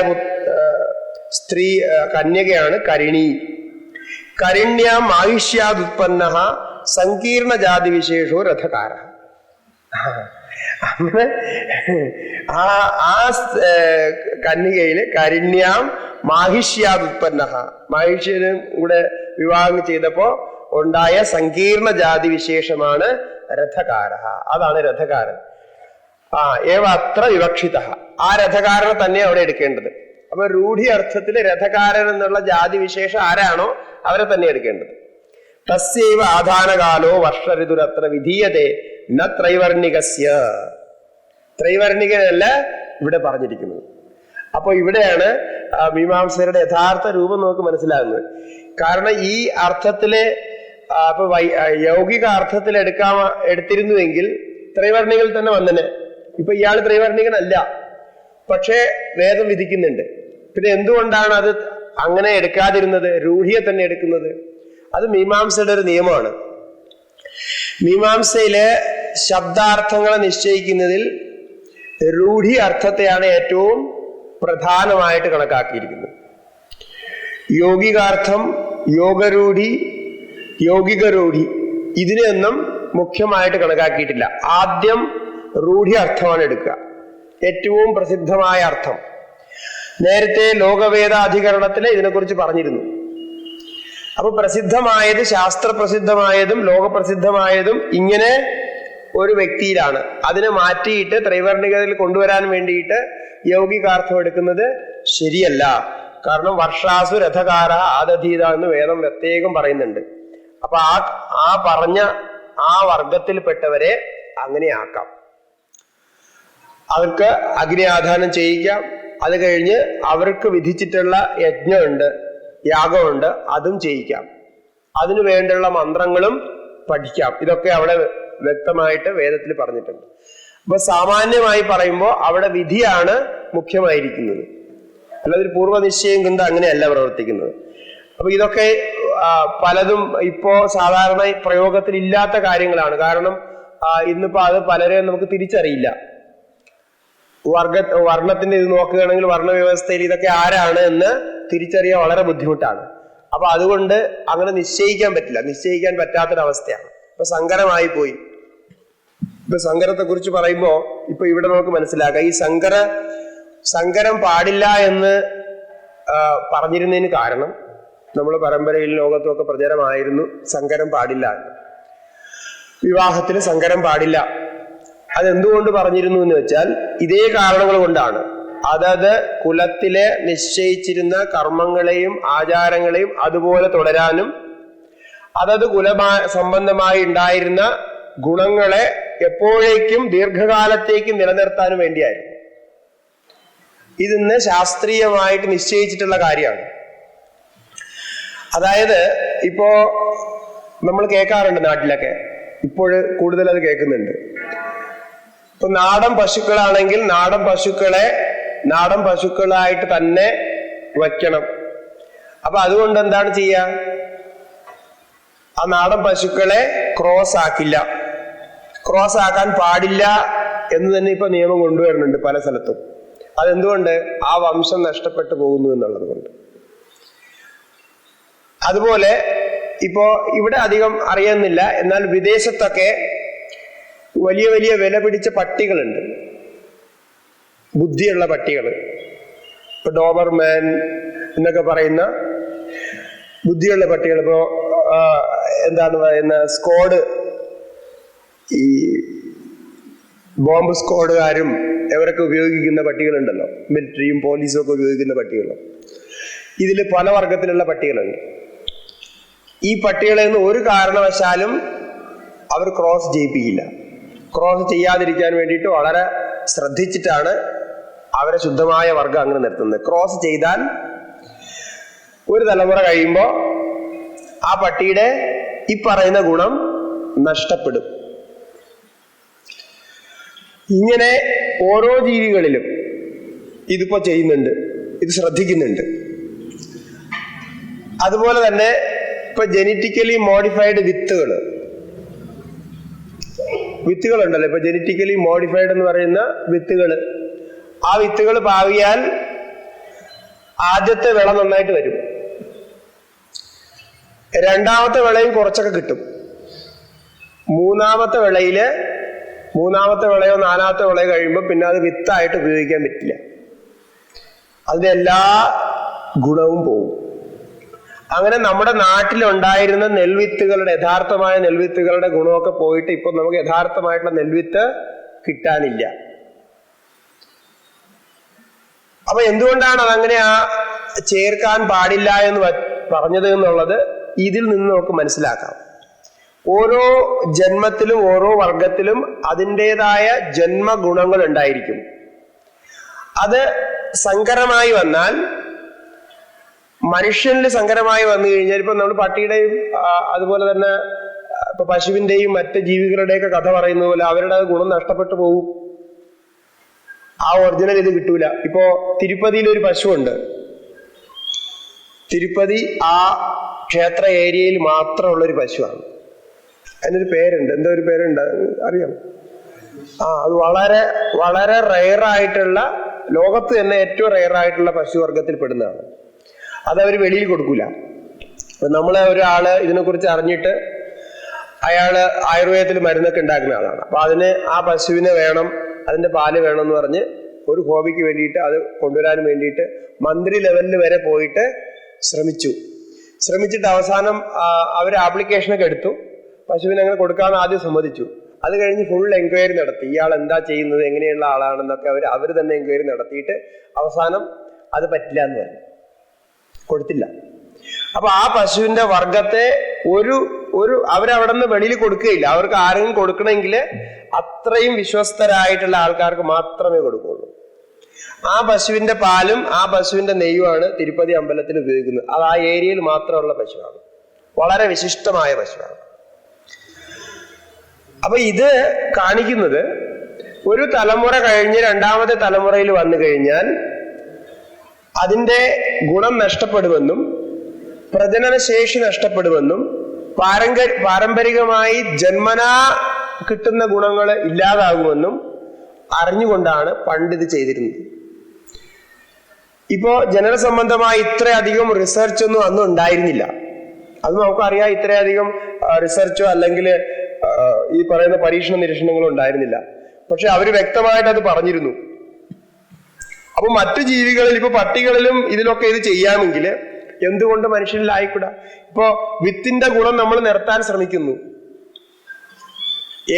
സ്ത്രീ കന്യകയാണ് കരിണി. കരിണ്യാം മാഹിഷ്യാദുത്പന്ന സങ്കീർണ ജാതി വിശേഷോ രഥകാര. അങ്ങനെ ആ കന്യകയില് കരിണ്യാം മാഹിഷ്യാദുത്പന്ന, മാഹിഷ്യനും കൂടെ വിവാഹം ചെയ്തപ്പോ ഉണ്ടായ സങ്കീർണ ജാതി വിശേഷമാണ് രഥകാര. അതാണ് രഥകാരൻ. ഏവ അത്ര വിവക്ഷിത. ആ രഥകാരനെ തന്നെ അവിടെ എടുക്കേണ്ടത്. അപ്പൊ രൂഢി അർത്ഥത്തില് രഥകാരൻ എന്നുള്ള ജാതി വിശേഷം ആരാണോ അവരെ തന്നെ എടുക്കേണ്ടത്. തസ്യൈവ ആധാനകാലോ വർഷഋതുരത്ര വിധീയതേ ന ത്രൈവർണികസ്യ. ത്രൈവർണികനല്ല ഇവിടെ പറഞ്ഞിരിക്കുന്നത്. അപ്പൊ ഇവിടെയാണ് മീമാംസകരുടെ യഥാർത്ഥ രൂപം നമുക്ക് മനസ്സിലാകുന്നത്. കാരണം ഈ അർത്ഥത്തില് ഇപ്പൊ യൗകിക അർത്ഥത്തിൽ എടുത്തിരുന്നുവെങ്കിൽ ത്രൈവർണികൾ തന്നെ വന്നനെ. ഇപ്പൊ ഇയാൾ ത്രൈവർണികനല്ല, പക്ഷേ വേദം വിധിക്കുന്നുണ്ട്. പിന്നെ എന്തുകൊണ്ടാണ് അത് അങ്ങനെ എടുക്കാതിരുന്നത്, രൂഢിയെ തന്നെ എടുക്കുന്നത്? അത് മീമാംസയുടെ ഒരു നിയമമാണ്. മീമാംസയിലെ ശബ്ദാർത്ഥങ്ങളെ നിശ്ചയിക്കുന്നതിൽ രൂഢി അർത്ഥത്തെയാണ് ഏറ്റവും പ്രധാനമായിട്ട് കണക്കാക്കിയിരിക്കുന്നത്. യൗകികാർത്ഥം, യോഗരൂഢി, യൗകിക രൂഢി, ഇതിനെയൊന്നും മുഖ്യമായിട്ട് കണക്കാക്കിയിട്ടില്ല. ആദ്യം രൂഢി അർത്ഥമാണ് എടുക്കുക, ഏറ്റവും പ്രസിദ്ധമായ അർത്ഥം. നേരത്തെ ലോകവേദാധികരണത്തില് ഇതിനെക്കുറിച്ച് പറഞ്ഞിരുന്നു. അപ്പൊ പ്രസിദ്ധമായത്, ശാസ്ത്രപ്രസിദ്ധമായതും ലോകപ്രസിദ്ധമായതും ഇങ്ങനെ ഒരു വ്യക്തിയിലാണ്. അതിനെ മാറ്റിയിട്ട് ത്രൈവർണികയിൽ കൊണ്ടുവരാൻ വേണ്ടിയിട്ട് യൗകികാർത്ഥം എടുക്കുന്നത് ശരിയല്ല. കാരണം വർഷാസു രഥകാര ആദധീത എന്ന് വേദം പ്രത്യേകം പറയുന്നുണ്ട്. അപ്പൊ ആ പറഞ്ഞ ആ വർഗത്തിൽപ്പെട്ടവരെ അങ്ങനെ ആക്കാം. അവർക്ക് അഗ്നി ആധാനം ചെയ്യിക്കാം. അത് കഴിഞ്ഞ് അവർക്ക് വിധിച്ചിട്ടുള്ള യജ്ഞമുണ്ട്, യാഗമുണ്ട്, അതും ചെയ്യിക്കാം. അതിനു വേണ്ടിയുള്ള മന്ത്രങ്ങളും പഠിക്കാം. ഇതൊക്കെ അവിടെ വ്യക്തമായിട്ട് വേദത്തിൽ പറഞ്ഞിട്ടുണ്ട്. അപ്പൊ സാമാന്യമായി പറയുമ്പോൾ അവിടെ വിധിയാണ് മുഖ്യമായിരിക്കുന്നത്, അല്ലാതെ പൂർവ്വനിശ്ചയം കൊണ്ട് അങ്ങനെയല്ല പ്രവർത്തിക്കുന്നത്. അപ്പൊ ഇതൊക്കെ പലതും ഇപ്പോ സാധാരണ പ്രയോഗത്തിൽ ഇല്ലാത്ത കാര്യങ്ങളാണ്. കാരണം ഇന്നിപ്പോ അത് പലരെയും നമുക്ക് തിരിച്ചറിയില്ല. വർണ്ണത്തിന്റെ ഇത് നോക്കുകയാണെങ്കിൽ വർണ്ണവ്യവസ്ഥയിൽ ഇതൊക്കെ ആരാണ് എന്ന് തിരിച്ചറിയാൻ വളരെ ബുദ്ധിമുട്ടാണ്. അപ്പൊ അതുകൊണ്ട് അങ്ങനെ നിശ്ചയിക്കാൻ പറ്റില്ല, നിശ്ചയിക്കാൻ പറ്റാത്തൊരവസ്ഥയാണ്. ഇപ്പൊ സങ്കരമായി പോയി. ഇപ്പൊ സങ്കരത്തെ കുറിച്ച് പറയുമ്പോ ഇപ്പൊ ഇവിടെ നമുക്ക് മനസ്സിലാക്കാം, ഈ സങ്കരം പാടില്ല എന്ന് പറഞ്ഞിരുന്നതിന് കാരണം നമ്മളെ പരമ്പരയിൽ ലോകത്തും ഒക്കെ പ്രചാരമായിരുന്നു സങ്കരം പാടില്ല എന്ന്. വിവാഹത്തിന് സങ്കരം പാടില്ല. അതെന്തുകൊണ്ട് പറഞ്ഞിരുന്നു എന്ന് വെച്ചാൽ ഇതേ കാരണങ്ങൾ കൊണ്ടാണ്. അതത് കുലത്തിലെ നിശ്ചയിച്ചിരുന്ന കർമ്മങ്ങളെയും ആചാരങ്ങളെയും അതുപോലെ തുടരാനും അതത് സംബന്ധമായി ഉണ്ടായിരുന്ന ഗുണങ്ങളെ എപ്പോഴേക്കും ദീർഘകാലത്തേക്കും നിലനിർത്താനും വേണ്ടിയായിരുന്നു. ഇതിന്ന് ശാസ്ത്രീയമായിട്ട് നിശ്ചയിച്ചിട്ടുള്ള കാര്യമാണ്. അതായത് ഇപ്പോ നമ്മൾ കേൾക്കാറുണ്ട് നാട്ടിലൊക്കെ, ഇപ്പോൾ കൂടുതൽ അത് കേൾക്കുന്നുണ്ട്. ഇപ്പൊ നാടൻ പശുക്കളാണെങ്കിൽ നാടൻ പശുക്കളെ നാടൻ പശുക്കളായിട്ട് തന്നെ വയ്ക്കണം. അപ്പൊ അതുകൊണ്ട് എന്താണ് ചെയ്യുക, ആ നാടൻ പശുക്കളെ ക്രോസ് ആക്കില്ല, ക്രോസ് ആക്കാൻ പാടില്ല എന്ന് തന്നെ ഇപ്പൊ നിയമം കൊണ്ടുവരുന്നുണ്ട് പല സ്ഥലത്തും. അതെന്തുകൊണ്ട്? ആ വംശം നഷ്ടപ്പെട്ടു പോകുന്നു എന്നുള്ളത് കൊണ്ട്. അതുപോലെ ഇപ്പോ ഇവിടെ അധികം അറിയുന്നില്ല, എന്നാൽ വിദേശത്തൊക്കെ വലിയ വലിയ വില പിടിച്ച പട്ടികളുണ്ട്, ബുദ്ധിയുള്ള പട്ടികൾ. ഇപ്പൊ ഡോബർമാൻ എന്നൊക്കെ പറയുന്ന ബുദ്ധിയുള്ള പട്ടികൾ, ഇപ്പോ എന്താണ് പറയുന്ന സ്ക്വാഡ്, ഈ ബോംബ് സ്ക്വാഡുകാരും ഇവരൊക്കെ ഉപയോഗിക്കുന്ന പട്ടികളുണ്ടല്ലോ, മിലിറ്ററിയും പോലീസും ഒക്കെ ഉപയോഗിക്കുന്ന പട്ടികൾ. ഇതിൽ പല വർഗത്തിലുള്ള പട്ടികളുണ്ട്. ഈ പട്ടികളെ ഒന്നും ഒരു കാരണവശാലും അവർ ക്രോസ് ചെയ്യിപ്പിക്കില്ല. ക്രോസ് ചെയ്യാതിരിക്കാൻ വേണ്ടിയിട്ട് വളരെ ശ്രദ്ധിച്ചിട്ടാണ് അവരെ ശുദ്ധമായ വർഗം അങ്ങനെ നിർത്തുന്നത്. ക്രോസ് ചെയ്താൽ ഒരു തലമുറ കഴിയുമ്പോൾ ആ പട്ടിയുടെ ഈ പറയുന്ന ഗുണം നഷ്ടപ്പെടും. ഇങ്ങനെ ഓരോ ജീവികളിലും ഇതിപ്പോ ചെയ്യുന്നുണ്ട്, ഇത് ശ്രദ്ധിക്കുന്നുണ്ട്. അതുപോലെ തന്നെ ഇപ്പൊ ജനറ്റിക്കലി മോഡിഫൈഡ് വിത്തുകളുണ്ടല്ലോ, ഇപ്പൊ ജനറ്റിക്കലി മോഡിഫൈഡ് എന്ന് പറയുന്ന വിത്തുകള്, ആ വിത്തുകൾ പാവിയാൽ ആദ്യത്തെ വിള നന്നായിട്ട് വരും, രണ്ടാമത്തെ വിളയും കുറച്ചൊക്കെ കിട്ടും, മൂന്നാമത്തെ വിളയോ നാലാമത്തെ വിളയോ കഴിയുമ്പോൾ പിന്നെ അത് വിത്തായിട്ട് ഉപയോഗിക്കാൻ പറ്റില്ല, അതിന്റെ എല്ലാ ഗുണവും പോകും. അങ്ങനെ നമ്മുടെ നാട്ടിലുണ്ടായിരുന്ന യഥാർത്ഥമായ നെൽവിത്തുകളുടെ ഗുണമൊക്കെ പോയിട്ട് ഇപ്പൊ നമുക്ക് യഥാർത്ഥമായിട്ടുള്ള നെൽവിത്ത് കിട്ടാനില്ല. അപ്പൊ എന്തുകൊണ്ടാണ് അതങ്ങനെ ചേർക്കാൻ പാടില്ല എന്ന് പറഞ്ഞത് എന്നുള്ളത് ഇതിൽ നിന്ന് നമുക്ക് മനസ്സിലാക്കാം. ഓരോ ജന്മത്തിലും ഓരോ വർഗത്തിലും അതിൻ്റെതായ ജന്മഗുണങ്ങൾ ഉണ്ടായിരിക്കും. അത് സങ്കരമായി വന്നാൽ, മനുഷ്യനിൽ സങ്കരമായി വന്നു കഴിഞ്ഞാൽ, ഇപ്പൊ നമ്മൾ പട്ടിയുടെയും അതുപോലെ തന്നെ ഇപ്പൊ പശുവിന്റെയും മറ്റ് ജീവികളുടെയൊക്കെ കഥ പറയുന്ന പോലെ അവരുടെ ഗുണം നഷ്ടപ്പെട്ടു പോകും. ആ ഒറിജിനൽ ഇത് കിട്ടൂല. ഇപ്പോ തിരുപ്പതിയിൽ ഒരു പശുവുണ്ട്. തിരുപ്പതി ആ ക്ഷേത്ര ഏരിയയിൽ മാത്രമുള്ളൊരു പശുവാണ്. അതിനൊരു പേരുണ്ട്, എന്തോ ഒരു പേരുണ്ട്, അറിയാം? അത് വളരെ വളരെ റെയറായിട്ടുള്ള, ലോകത്ത് തന്നെ ഏറ്റവും റെയറായിട്ടുള്ള പശുവർഗത്തിൽ പെടുന്നതാണ്. അതവർ വെളിയിൽ കൊടുക്കൂല. അപ്പൊ നമ്മളെ ഒരാള് ഇതിനെക്കുറിച്ച് അറിഞ്ഞിട്ട് അയാള് ആയുർവേദത്തിൽ മരുന്നൊക്കെ ഉണ്ടാക്കുന്ന ആളാണ്. അപ്പൊ അതിന് ആ പശുവിനെ വേണം, അതിന്റെ പാല് വേണം എന്ന് പറഞ്ഞ് ഒരു ഹോബിക്ക് വേണ്ടിയിട്ട് അത് കൊണ്ടുവരാൻ വേണ്ടിയിട്ട് മന്ത്രി ലെവലിൽ വരെ പോയിട്ട് ശ്രമിച്ചിട്ട് അവസാനം അവർ ആപ്ലിക്കേഷനൊക്കെ എടുത്തു. പശുവിനെ അങ്ങനെ കൊടുക്കാമെന്ന് ആദ്യം സമ്മതിച്ചു. അത് കഴിഞ്ഞ് ഫുൾ എൻക്വയറി നടത്തി, ഇയാൾ എന്താ ചെയ്യുന്നത്, എങ്ങനെയുള്ള ആളാണെന്നൊക്കെ അവർ തന്നെ എൻക്വയറി നടത്തിയിട്ട് അവസാനം അത് പറ്റില്ല എന്ന് പറഞ്ഞു, കൊടുത്തില്ല. അപ്പൊ ആ പശുവിന്റെ വർഗത്തെ അവരവിടെ നിന്ന് വെളിയിൽ കൊടുക്കുകയില്ല. അവർക്ക് ആരെങ്കിലും കൊടുക്കണമെങ്കിൽ അത്രയും വിശ്വസ്തരായിട്ടുള്ള ആൾക്കാർക്ക് മാത്രമേ കൊടുക്കുള്ളൂ. ആ പശുവിന്റെ പാലും ആ പശുവിന്റെ നെയ്യുമാണ് തിരുപ്പതി അമ്പലത്തിൽ ഉപയോഗിക്കുന്നത്. അത് ആ ഏരിയയിൽ മാത്രമുള്ള പശുവാണ്, വളരെ വിശിഷ്ടമായ പശുവാണ്. അപ്പൊ ഇത് കാണിക്കുന്നത് ഒരു തലമുറ കഴിഞ്ഞ് രണ്ടാമത്തെ തലമുറയിൽ വന്നു കഴിഞ്ഞാൽ അതിന്റെ ഗുണം നഷ്ടപ്പെടുമെന്നും പ്രജനനശേഷി നഷ്ടപ്പെടുമെന്നും പാരമ്പരികമായി ജന്മനാ കിട്ടുന്ന ഗുണങ്ങൾ ഇല്ലാതാകുമെന്നും അറിഞ്ഞുകൊണ്ടാണ് പണ്ടിത് ചെയ്തിരുന്നത്. ഇപ്പോ ജനന സംബന്ധമായി ഇത്രയധികം റിസർച്ച് ഒന്നും അന്ന് ഉണ്ടായിരുന്നില്ല. അത് നമുക്കറിയാം, ഇത്രയധികം റിസർച്ചോ അല്ലെങ്കിൽ ഈ പറയുന്ന പരീക്ഷണ നിരീക്ഷണങ്ങളോ ഉണ്ടായിരുന്നില്ല. പക്ഷെ അവര് വ്യക്തമായിട്ട് അത് പറഞ്ഞിരുന്നു. അപ്പൊ മറ്റു ജീവികളിൽ, ഇപ്പൊ പട്ടികളിലും ഇതിലൊക്കെ ഇത് ചെയ്യാമെങ്കിൽ എന്തുകൊണ്ട് മനുഷ്യരിലായിക്കൂടാ? ഇപ്പോ വിത്തിന്റെ ഗുണം നമ്മൾ നിർത്താൻ ശ്രമിക്കുന്നു.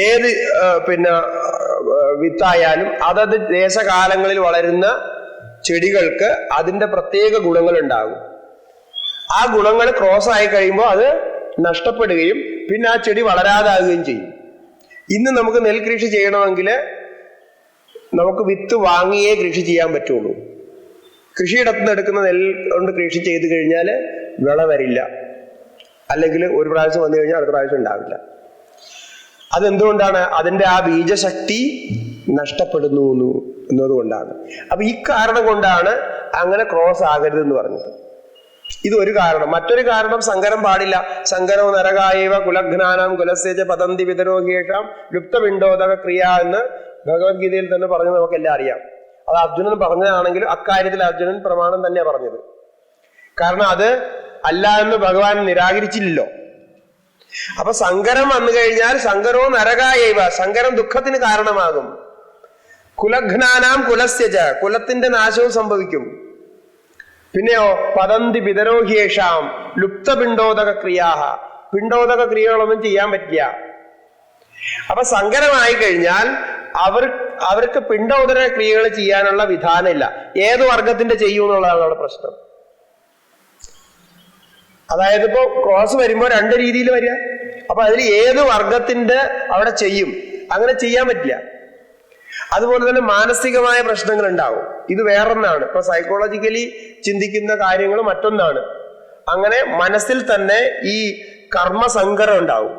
ഏത് വിത്തായാലും അതത് ദേശകാലങ്ങളിൽ വളരുന്ന ചെടികൾക്ക് അതിന്റെ പ്രത്യേക ഗുണങ്ങൾ ഉണ്ടാകും. ആ ഗുണങ്ങൾ ക്രോസ് ആയി കഴിയുമ്പോൾ അത് നഷ്ടപ്പെടുകയും പിന്നെ ആ ചെടി വളരാതാകുകയും ചെയ്യും. ഇന്ന് നമുക്ക് നെൽകൃഷി ചെയ്യണമെങ്കിൽ നമുക്ക് വിത്ത് വാങ്ങിയേ കൃഷി ചെയ്യാൻ പറ്റുള്ളൂ. കൃഷിയിടത്തു നിന്ന് എടുക്കുന്ന നെല്ല് കൊണ്ട് കൃഷി ചെയ്ത് കഴിഞ്ഞാൽ വിള വരില്ല, അല്ലെങ്കിൽ ഒരു പ്രാവശ്യം വന്നു കഴിഞ്ഞാൽ അടുത്ത പ്രാവശ്യം ഉണ്ടാവില്ല. അതെന്തുകൊണ്ടാണ്? അതിന്റെ ആ ബീജശക്തി നഷ്ടപ്പെടുന്നു എന്നതുകൊണ്ടാണ്. അപ്പൊ ഈ കാരണം കൊണ്ടാണ് അങ്ങനെ ക്രോസ് ആകരുതെന്ന് പറഞ്ഞത്. ഇതൊരു കാരണം. മറ്റൊരു കാരണം, സങ്കരം പാടില്ല. സങ്കരോ നരകായവ കുലഘ്നാനാം കുലസേജ പതന്തി വിതരോഗേഷാം ലുപ്തപിണ്ഡോദക ക്രിയ എന്ന് ഭഗവത്ഗീതയിൽ തന്നെ പറഞ്ഞ് നമുക്കെല്ലാം അറിയാം. അത് അർജുനൻ പറഞ്ഞതാണെങ്കിലും അക്കാര്യത്തിൽ അർജുനൻ പ്രമാണം തന്നെയാണ് പറഞ്ഞത്. കാരണം അത് അല്ല എന്ന് ഭഗവാൻ നിരാകരിച്ചില്ലല്ലോ. അപ്പൊ സങ്കരം വന്നു കഴിഞ്ഞാൽ സങ്കരോ നരകായവ, സങ്കരം ദുഃഖത്തിന് കാരണമാകും. കുലഘ്നാനാം കുലസ്യജ, കുലത്തിന്റെ നാശവും സംഭവിക്കും. പിന്നെയോ പതന്തി പിതരോഹ്യേഷാം ലുപ്തപിണ്ഡോദക ക്രിയാഹ, പിണ്ഡോദക ക്രിയകളൊന്നും ചെയ്യാൻ പറ്റില്ല. അപ്പൊ സങ്കരമായി കഴിഞ്ഞാൽ അവർക്ക് പിണ്ഡോദക ക്രിയകൾ ചെയ്യാനുള്ള വിധാനമില്ല. ഏത് വർഗത്തിന്റെ ചെയ്യൂ എന്നുള്ളതാണ് അവിടെ പ്രശ്നം. അതായത് ഇപ്പോ ക്രോസ് വരുമ്പോ രണ്ട് രീതിയിൽ വരിക. അപ്പൊ അതിൽ ഏത് വർഗത്തിന്റെ അവിടെ ചെയ്യും, അങ്ങനെ ചെയ്യാൻ പറ്റില്ല. അതുപോലെ തന്നെ മാനസികമായ പ്രശ്നങ്ങൾ ഉണ്ടാവും. ഇത് വേറൊന്നാണ്. ഇപ്പൊ സൈക്കോളജിക്കലി ചിന്തിക്കുന്ന കാര്യങ്ങൾ മറ്റൊന്നാണ്. അങ്ങനെ മനസ്സിൽ തന്നെ ഈ കർമ്മസങ്കരം ഉണ്ടാവും.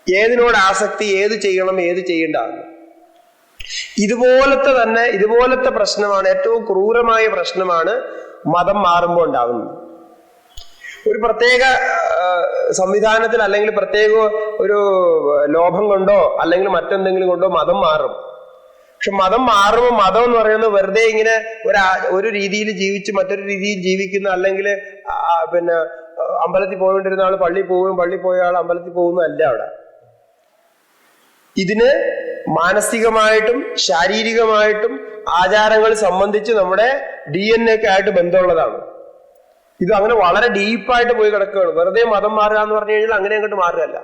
ഏതിനോട് ആസക്തി, ഏത് ചെയ്യണം ഏത് ചെയ്യണ്ടാന്ന്. ഇതുപോലത്തെ പ്രശ്നമാണ്, ഏറ്റവും ക്രൂരമായ പ്രശ്നമാണ് മതം മാറുമ്പോൾ ഉണ്ടാകുന്നത്. ഒരു പ്രത്യേക സംവിധാനത്തിൽ അല്ലെങ്കിൽ പ്രത്യേക ഒരു ലോഭം കൊണ്ടോ അല്ലെങ്കിൽ മറ്റെന്തെങ്കിലും കൊണ്ടോ മതം മാറും. പക്ഷെ മതം മാറുമ്പോൾ മതം എന്ന് പറയുന്നത് വെറുതെ ഇങ്ങനെ ഒരു രീതിയിൽ ജീവിച്ച് മറ്റൊരു രീതിയിൽ ജീവിക്കുന്ന, അല്ലെങ്കിൽ പിന്നെ അമ്പലത്തിൽ പോയിക്കൊണ്ടിരുന്ന ആൾ പള്ളി പോവുകയും പള്ളി പോയ ആൾ അമ്പലത്തിൽ പോകുന്നതല്ല അവിടെ. ഇതിന് മാനസികമായിട്ടും ശാരീരികമായിട്ടും ആചാരങ്ങൾ സംബന്ധിച്ച് നമ്മുടെ DNA ഒക്കെ ആയിട്ട് ബന്ധമുള്ളതാണ്. ഇത് അങ്ങനെ വളരെ ഡീപ്പായിട്ട് പോയി കിടക്കുകയാണ്. വെറുതെ മതം മാറുക എന്ന് പറഞ്ഞു കഴിഞ്ഞാൽ അങ്ങനെ അങ്ങോട്ട് മാറുകയല്ല.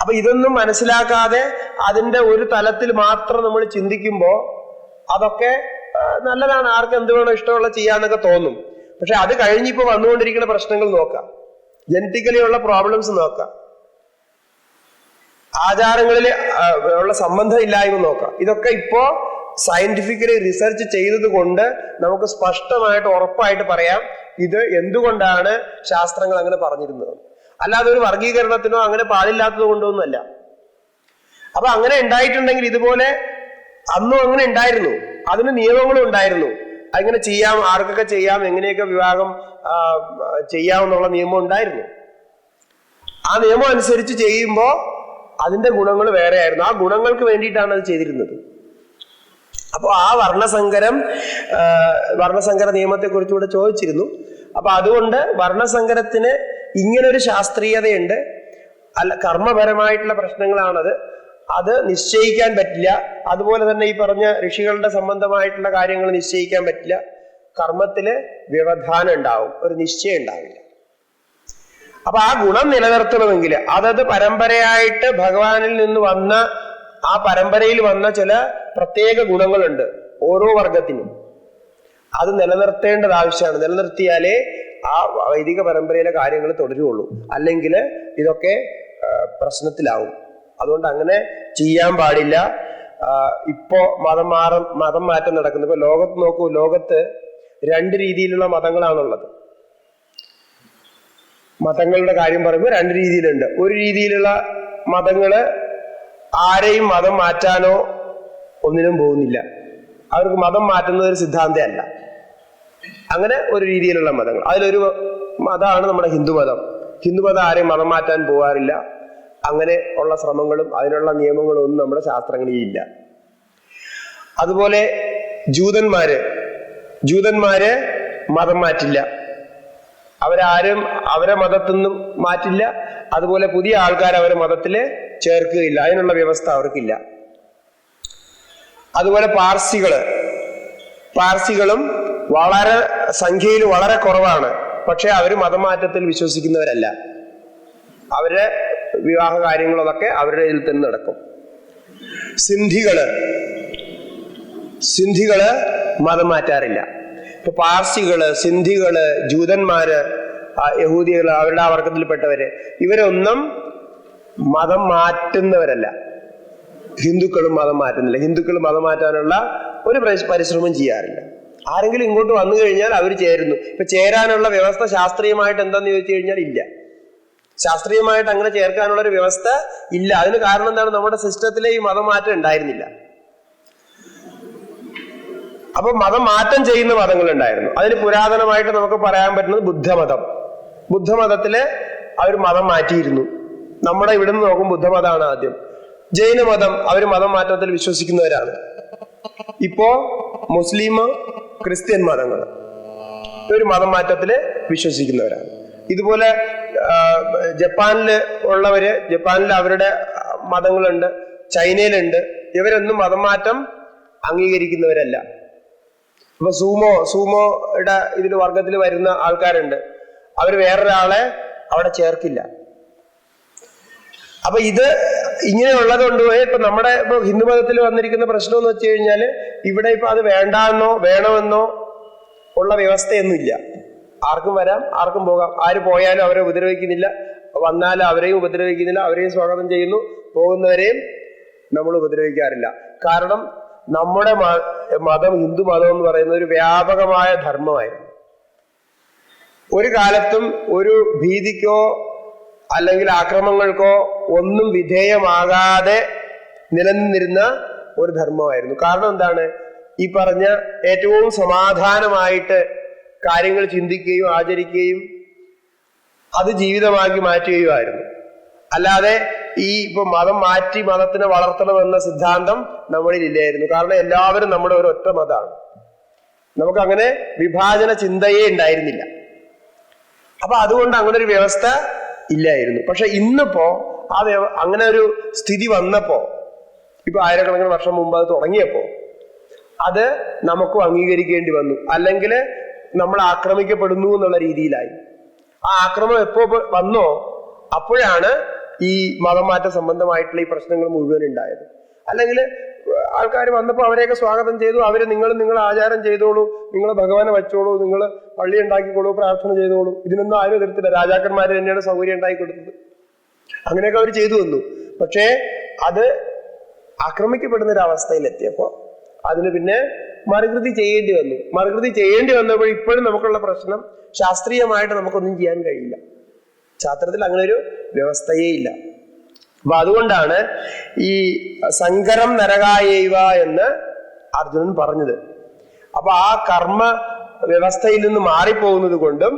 അപ്പൊ ഇതൊന്നും മനസ്സിലാക്കാതെ അതിന്റെ ഒരു തലത്തിൽ മാത്രം നമ്മൾ ചിന്തിക്കുമ്പോൾ അതൊക്കെ നല്ലതാണ്, ആർക്ക് എന്ത് വേണോ ഇഷ്ടമുള്ള ചെയ്യാന്നൊക്കെ തോന്നും. പക്ഷെ അത് കഴിഞ്ഞിപ്പോ വന്നുകൊണ്ടിരിക്കുന്ന പ്രശ്നങ്ങൾ നോക്കാം, ജനറ്റിക്കലി ഉള്ള പ്രോബ്ലംസ് നോക്കാം, ആചാരങ്ങളിൽ ഉള്ള സംബന്ധം ഇല്ലായ്മ നോക്കാം. ഇതൊക്കെ ഇപ്പോ സയന്റിഫിക്കലി റിസർച്ച് ചെയ്തത് കൊണ്ട് നമുക്ക് സ്പഷ്ടമായിട്ട് ഉറപ്പായിട്ട് പറയാം ഇത് എന്തുകൊണ്ടാണ് ശാസ്ത്രങ്ങൾ അങ്ങനെ പറഞ്ഞിരുന്നത്. അല്ലാതെ ഒരു വർഗീകരണത്തിനോ അങ്ങനെ പാടില്ലാത്തത് കൊണ്ടൊന്നുമല്ല. അപ്പൊ അങ്ങനെ ഉണ്ടായിട്ടുണ്ടെങ്കിൽ ഇതുപോലെ അന്നും അങ്ങനെ ഉണ്ടായിരുന്നു, അതിന് നിയമങ്ങളും ഉണ്ടായിരുന്നു. അങ്ങനെ ചെയ്യാം, ആർക്കൊക്കെ ചെയ്യാം, എങ്ങനെയൊക്കെ വിവാഹം ചെയ്യാമെന്നുള്ള നിയമം ഉണ്ടായിരുന്നു. ആ നിയമം അനുസരിച്ച് ചെയ്യുമ്പോൾ അതിന്റെ ഗുണങ്ങൾ വേറെയായിരുന്നു. ആ ഗുണങ്ങൾക്ക് വേണ്ടിയിട്ടാണ് അത് ചെയ്തിരുന്നത്. അപ്പോൾ ആ വർണ്ണസങ്കര നിയമത്തെ കുറിച്ച് ഇവിടെ ചോദിച്ചിരുന്നു. അപ്പൊ അതുകൊണ്ട് വർണ്ണസങ്കരത്തിന് ഇങ്ങനൊരു ശാസ്ത്രീയതയുണ്ട്. കർമ്മപരമായിട്ടുള്ള പ്രശ്നങ്ങളാണത്, അത് നിശ്ചയിക്കാൻ പറ്റില്ല. അതുപോലെ തന്നെ ഈ പറഞ്ഞ ഋഷികളുടെ സംബന്ധമായിട്ടുള്ള കാര്യങ്ങൾ നിശ്ചയിക്കാൻ പറ്റില്ല. കർമ്മത്തില് വ്യവധാനം ഉണ്ടാവും, ഒരു നിശ്ചയം ഉണ്ടാവില്ല. അപ്പൊ ആ ഗുണം നിലനിർത്തണമെങ്കിൽ അതത് പരമ്പരയായിട്ട് ഭഗവാനിൽ നിന്ന് വന്ന ആ പരമ്പരയിൽ വന്ന ചില പ്രത്യേക ഗുണങ്ങളുണ്ട് ഓരോ വർഗത്തിനും. അത് നിലനിർത്തേണ്ടത് ആവശ്യമാണ്. നിലനിർത്തിയാലേ ആ വൈദിക പരമ്പരയിലെ കാര്യങ്ങൾ തുടരുകയുള്ളൂ. അല്ലെങ്കിൽ ഇതൊക്കെ പ്രശ്നത്തിലാവും. അതുകൊണ്ട് അങ്ങനെ ചെയ്യാൻ പാടില്ല. ഇപ്പോ മതം മാറ്റം നടക്കുന്നു. ഇപ്പൊ ലോകത്ത് നോക്കൂ, ലോകത്ത് രണ്ട് രീതിയിലുള്ള മതങ്ങളാണുള്ളത്. മതങ്ങളുടെ കാര്യം പറയുമ്പോൾ രണ്ട് രീതിയിലുണ്ട്. ഒരു രീതിയിലുള്ള മതങ്ങള് ആരെയും മതം മാറ്റാനോ ഒന്നിനും പോകുന്നില്ല. അവർക്ക് മതം മാറ്റുന്നത് ഒരു സിദ്ധാന്തമല്ല. അങ്ങനെ ഒരു രീതിയിലുള്ള മതങ്ങൾ, അതിലൊരു മതമാണ് നമ്മുടെ ഹിന്ദുമതം. ഹിന്ദുമതം ആരെയും മതം മാറ്റാൻ പോകാറില്ല. അങ്ങനെ ഉള്ള ശ്രമങ്ങളും അതിനുള്ള നിയമങ്ങളും ഒന്നും നമ്മുടെ ശാസ്ത്രങ്ങളിൽ ഇല്ല. അതുപോലെ ജൂതന്മാര് മതം മാറ്റില്ല. അവരാരും അവരെ മതത്തിൽ നിന്നും മാറ്റില്ല. അതുപോലെ പുതിയ ആൾക്കാർ അവരെ മതത്തില് ചേർക്കുകയില്ല. അതിനുള്ള വ്യവസ്ഥ അവർക്കില്ല. അതുപോലെ പാർസികളും വളരെ സംഖ്യയിൽ വളരെ കുറവാണ്. പക്ഷെ അവർ മതമാറ്റത്തിൽ വിശ്വസിക്കുന്നവരല്ല. അവരുടെ വിവാഹ കാര്യങ്ങളതൊക്കെ അവരുടെ ഇതിൽ തന്നെ നടക്കും. സിന്ധികള് മതം മാറ്റാറില്ല. ഇപ്പൊ സിന്ധികള് ജൂതന്മാര്, യഹൂദികള്, അവരുടെ ആ വർഗത്തിൽപ്പെട്ടവര്, ഇവരൊന്നും മതം മാറ്റുന്നവരല്ല. ഹിന്ദുക്കളും മതം മാറ്റുന്നില്ല. ഹിന്ദുക്കൾ മതം മാറ്റാനുള്ള ഒരു പരിശ്രമം ചെയ്യാറില്ല. ആരെങ്കിലും ഇങ്ങോട്ട് വന്നു കഴിഞ്ഞാൽ അവർ ചേരുന്നു. ഇപ്പൊ ചേരാനുള്ള വ്യവസ്ഥ ശാസ്ത്രീയമായിട്ട് എന്താന്ന് ചോദിച്ചു കഴിഞ്ഞാൽ ഇല്ല. ശാസ്ത്രീയമായിട്ട് അങ്ങനെ ചേർക്കാനുള്ള ഒരു വ്യവസ്ഥ ഇല്ല. അതിന് കാരണം എന്താണ്? നമ്മുടെ സിസ്റ്റത്തിലെ ഈ മതം മാറ്റം ഉണ്ടായിരുന്നില്ല. അപ്പൊ മതം മാറ്റം ചെയ്യുന്ന മതങ്ങൾ ഉണ്ടായിരുന്നു. അതിന് പുരാതനമായിട്ട് നമുക്ക് പറയാൻ പറ്റുന്നത് ബുദ്ധമതത്തില് അവർ മതം മാറ്റിയിരുന്നു. നമ്മുടെ ഇവിടെ നിന്ന് നോക്കും ബുദ്ധമതമാണ് ആദ്യം. ജൈനമതം അവർ മതം മാറ്റത്തിൽ വിശ്വസിക്കുന്നവരാണ്. ഇപ്പോ മുസ്ലിം, ക്രിസ്ത്യൻ മതങ്ങൾ ഒരു മതം മാറ്റത്തില് വിശ്വസിക്കുന്നവരാണ്. ഇതുപോലെ ജപ്പാനിൽ അവരുടെ മതങ്ങളുണ്ട്, ചൈനയിലുണ്ട്. ഇവരൊന്നും മതം മാറ്റം അംഗീകരിക്കുന്നവരല്ല. ഇപ്പൊ സൂമോയുടെ ഇതിൽ വർഗത്തിൽ വരുന്ന ആൾക്കാരുണ്ട്, അവർ വേറൊരാളെ അവിടെ ചേർക്കില്ല. അപ്പൊ ഇത് ഇങ്ങനെയുള്ളത് കൊണ്ടുപോയി ഇപ്പൊ നമ്മുടെ ഇപ്പൊ ഹിന്ദുമതത്തിൽ വന്നിരിക്കുന്ന പ്രശ്നം എന്ന് വെച്ച് കഴിഞ്ഞാല് ഇവിടെ ഇപ്പൊ അത് വേണ്ടാന്നോ വേണമെന്നോ ഉള്ള വ്യവസ്ഥയൊന്നുമില്ല. ആർക്കും വരാം, ആർക്കും പോകാം. ആര് പോയാലും അവരെ ഉപദ്രവിക്കുന്നില്ല, വന്നാലും അവരെയും ഉപദ്രവിക്കുന്നില്ല, അവരെയും സ്വാഗതം ചെയ്യുന്നു. പോകുന്നവരെയും നമ്മൾ ഉപദ്രവിക്കാറില്ല. കാരണം നമ്മുടെ മതം, ഹിന്ദു മതം എന്ന് പറയുന്നത് ഒരു വ്യാപകമായ ധർമ്മമായിരുന്നു. ഒരു കാലത്തും ഒരു ഭീതിക്കോ അല്ലെങ്കിൽ ആക്രമണങ്ങൾക്കോ ഒന്നും വിധേയമാകാതെ നിലനിന്നിരുന്ന ഒരു ധർമ്മമായിരുന്നു. കാരണം എന്താണ്? ഈ പറഞ്ഞ ഏറ്റവും സമാധാനമായിട്ട് കാര്യങ്ങൾ ചിന്തിക്കുകയും ആചരിക്കുകയും അത് ജീവിതമാക്കി മാറ്റുകയുമായിരുന്നു. അല്ലാതെ ഈ ഇപ്പൊ മതം മാറ്റി മതത്തിനെ വളർത്തണമെന്ന സിദ്ധാന്തം നമ്മളിൽ ഇല്ലായിരുന്നു. കാരണം എല്ലാവരും നമ്മുടെ ഒരു ഒറ്റ മതമാണ്. നമുക്ക് അങ്ങനെ വിഭാജന ചിന്തയേ ഉണ്ടായിരുന്നില്ല. അപ്പൊ അതുകൊണ്ട് അങ്ങനെ ഒരു വ്യവസ്ഥ ഇല്ലായിരുന്നു. പക്ഷെ ഇന്നിപ്പോ അങ്ങനെ ഒരു സ്ഥിതി വന്നപ്പോ, ഇപ്പൊ ആയിരക്കണക്കിന് വർഷം മുമ്പ് അത് തുടങ്ങിയപ്പോ അത് നമുക്കും അംഗീകരിക്കേണ്ടി വന്നു. അല്ലെങ്കിൽ നമ്മൾ ആക്രമിക്കപ്പെടുന്നു എന്നുള്ള രീതിയിലായി. ആ ആക്രമണം എപ്പോ വന്നോ അപ്പോഴാണ് ഈ മതം മാറ്റ സംബന്ധമായിട്ടുള്ള ഈ പ്രശ്നങ്ങൾ മുഴുവൻ ഉണ്ടായത്. അല്ലെങ്കിൽ ആൾക്കാർ വന്നപ്പോൾ അവരെയൊക്കെ സ്വാഗതം ചെയ്തു. അവര് നിങ്ങൾ ആചാരം ചെയ്തോളൂ, നിങ്ങൾ ഭഗവാനെ വെച്ചോളൂ, നിങ്ങൾ പള്ളി ഉണ്ടാക്കിക്കോളൂ, പ്രാർത്ഥന ചെയ്തോളൂ. ഇതിനൊന്നും ആരും എതിർത്തില്ല. രാജാക്കന്മാര് തന്നെയാണ് സൗകര്യം ഉണ്ടാക്കി കൊടുത്തത്. അങ്ങനെയൊക്കെ അവർ ചെയ്തു വന്നു. പക്ഷേ അത് ആക്രമിക്കപ്പെടുന്ന ഒരു അവസ്ഥയിലെത്തിയപ്പോ അതിന് പിന്നെ മറുകൃതി ചെയ്യേണ്ടി വന്നു. മറുകൃതി ചെയ്യേണ്ടി വന്നപ്പോൾ ഇപ്പോഴും നമുക്കുള്ള പ്രശ്നം ശാസ്ത്രീയമായിട്ട് നമുക്കൊന്നും ചെയ്യാൻ കഴിയില്ല. ശാസ്ത്രത്തിൽ അങ്ങനെ ഒരു വ്യവസ്ഥയേ ഇല്ല. അപ്പൊ അതുകൊണ്ടാണ് ഈ സങ്കരം നരകായൈവ എന്ന് അർജുനൻ പറഞ്ഞത്. അപ്പൊ ആ കർമ്മ വ്യവസ്ഥയിൽ നിന്ന് മാറിപ്പോകുന്നത് കൊണ്ടും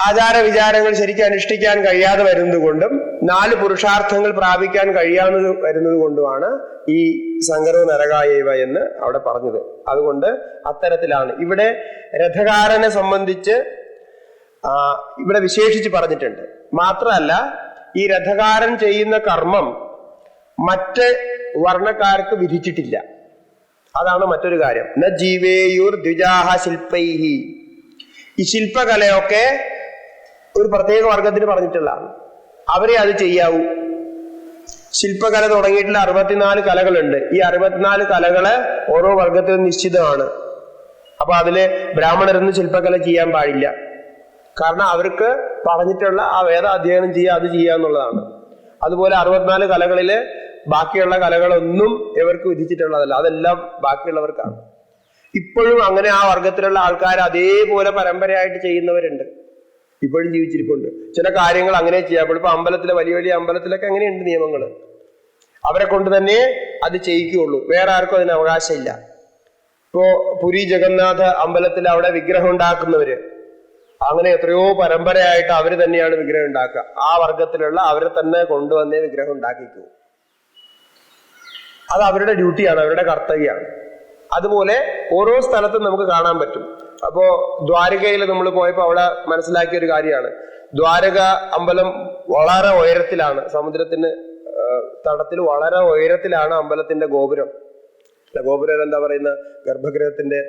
ആചാര വിചാരങ്ങൾ ശരിക്കും അനുഷ്ഠിക്കാൻ കഴിയാതെ വരുന്നത് കൊണ്ടും 4 പുരുഷാർത്ഥങ്ങൾ പ്രാപിക്കാൻ കഴിയാതെ വരുന്നത് കൊണ്ടുമാണ് ഈ സങ്കരോ നരകായൈവ എന്ന് അവിടെ പറഞ്ഞത്. അതുകൊണ്ട് അത്തരത്തിലാണ് ഇവിടെ രഥകാരനെ സംബന്ധിച്ച് ഇവിടെ വിശേഷിച്ച് പറഞ്ഞിട്ടുണ്ട്. മാത്രമല്ല ഈ രഥകാരൻ ചെയ്യുന്ന കർമ്മം മറ്റ് വർണ്ണക്കാർക്ക് വിധിച്ചിട്ടില്ല. അതാണ് മറ്റൊരു കാര്യം. ന ജീവേയുർ ദ്വിജാഹ ശില്പൈഹി. ഈ ശില്പകലയൊക്കെ ഒരു പ്രത്യേക വർഗത്തിന് പറഞ്ഞിട്ടുള്ളതാണ്. അവരെ അത് ചെയ്യാവൂ. ശില്പകല തുടങ്ങിയിട്ടുള്ള 64 കലകളുണ്ട്. ഈ 64 കലകള് ഓരോ വർഗത്തിനും നിശ്ചിതമാണ്. അപ്പൊ അതില് ബ്രാഹ്മണരൊന്നും ശില്പകല ചെയ്യാൻ പാടില്ല. കാരണം അവർക്ക് പറഞ്ഞിട്ടുള്ള ആ വേദ അധ്യയനം ചെയ്യുക, അത് ചെയ്യുക എന്നുള്ളതാണ്. അതുപോലെ 64 കലകളില് ബാക്കിയുള്ള കലകളൊന്നും ഇവർക്ക് വിധിച്ചിട്ടുള്ളതല്ല, അതെല്ലാം ബാക്കിയുള്ളവർക്കാണ്. ഇപ്പോഴും അങ്ങനെ ആ വർഗത്തിലുള്ള ആൾക്കാർ അതേപോലെ പരമ്പരയായിട്ട് ചെയ്യുന്നവരുണ്ട്, ഇപ്പോഴും ജീവിച്ചിരിപ്പുണ്ട്. ചില കാര്യങ്ങൾ അങ്ങനെ ചെയ്യാം. ഇപ്പൊ അമ്പലത്തിലെ വലിയ വലിയ അമ്പലത്തിലൊക്കെ അങ്ങനെയുണ്ട് നിയമങ്ങൾ. അവരെ കൊണ്ട് തന്നെ അത് ചെയ്യിക്കുകയുള്ളൂ, വേറെ ആർക്കും അതിന് അവകാശമില്ല. ഇപ്പോ പുരി ജഗന്നാഥ അമ്പലത്തിൽ അവിടെ വിഗ്രഹം ഉണ്ടാക്കുന്നവര് അങ്ങനെ എത്രയോ പരമ്പരയായിട്ട് അവര് തന്നെയാണ് വിഗ്രഹം ഉണ്ടാക്കുക. ആ വർഗത്തിലുള്ള അവരെ തന്നെ കൊണ്ടുവന്നേ വിഗ്രഹം ഉണ്ടാക്കിക്കൂ. അത് അവരുടെ ഡ്യൂട്ടിയാണ്, അവരുടെ കർത്തവ്യമാണ്. അതുപോലെ ഓരോ സ്ഥലത്തും നമുക്ക് കാണാൻ പറ്റും. അപ്പോ ദ്വാരകയിൽ നമ്മൾ പോയപ്പോ അവിടെ മനസ്സിലാക്കിയ ഒരു കാര്യമാണ്, ദ്വാരക അമ്പലം വളരെ ഉയരത്തിലാണ്, സമുദ്രത്തിന് തടത്തിൽ വളരെ ഉയരത്തിലാണ് അമ്പലത്തിന്റെ ഗോപുരം. ഗോപുരം എന്താ പറയുന്ന, ഗർഭഗൃഹത്തിന്റെ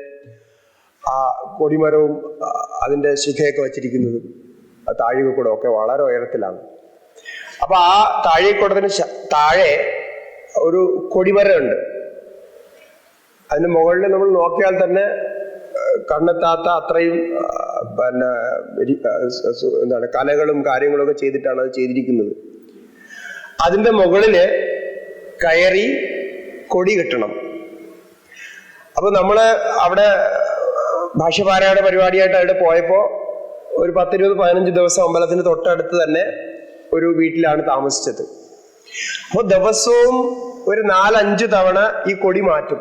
ആ കൊടിമരവും അതിന്റെ ശിഖയൊക്കെ വെച്ചിരിക്കുന്നതും താഴികക്കുടം ഒക്കെ വളരെ ഉയരത്തിലാണ്. അപ്പൊ ആ താഴികക്കുടത്തിന് താഴെ ഒരു കൊടിമരം ഉണ്ട്. അതിന്റെ മുകളിൽ നമ്മൾ നോക്കിയാൽ തന്നെ കണ്ണെത്താത്ത അത്രയും എന്താണ് കലകളും കാര്യങ്ങളും ഒക്കെ ചെയ്തിട്ടാണ് അത് ചെയ്തിരിക്കുന്നത്. അതിന്റെ മുകളില് കയറി കൊടി കെട്ടണം. അപ്പൊ നമ്മള് അവിടെ ഭാഷ്യപാരായണ പരിപാടിയായിട്ട് അവിടെ പോയപ്പോ ഒരു 10-20-15 ദിവസം അമ്പലത്തിന് തൊട്ടടുത്ത് തന്നെ ഒരു വീട്ടിലാണ് താമസിച്ചത്. അപ്പൊ ദിവസവും ഒരു 4-5 തവണ ഈ കൊടി മാറ്റും.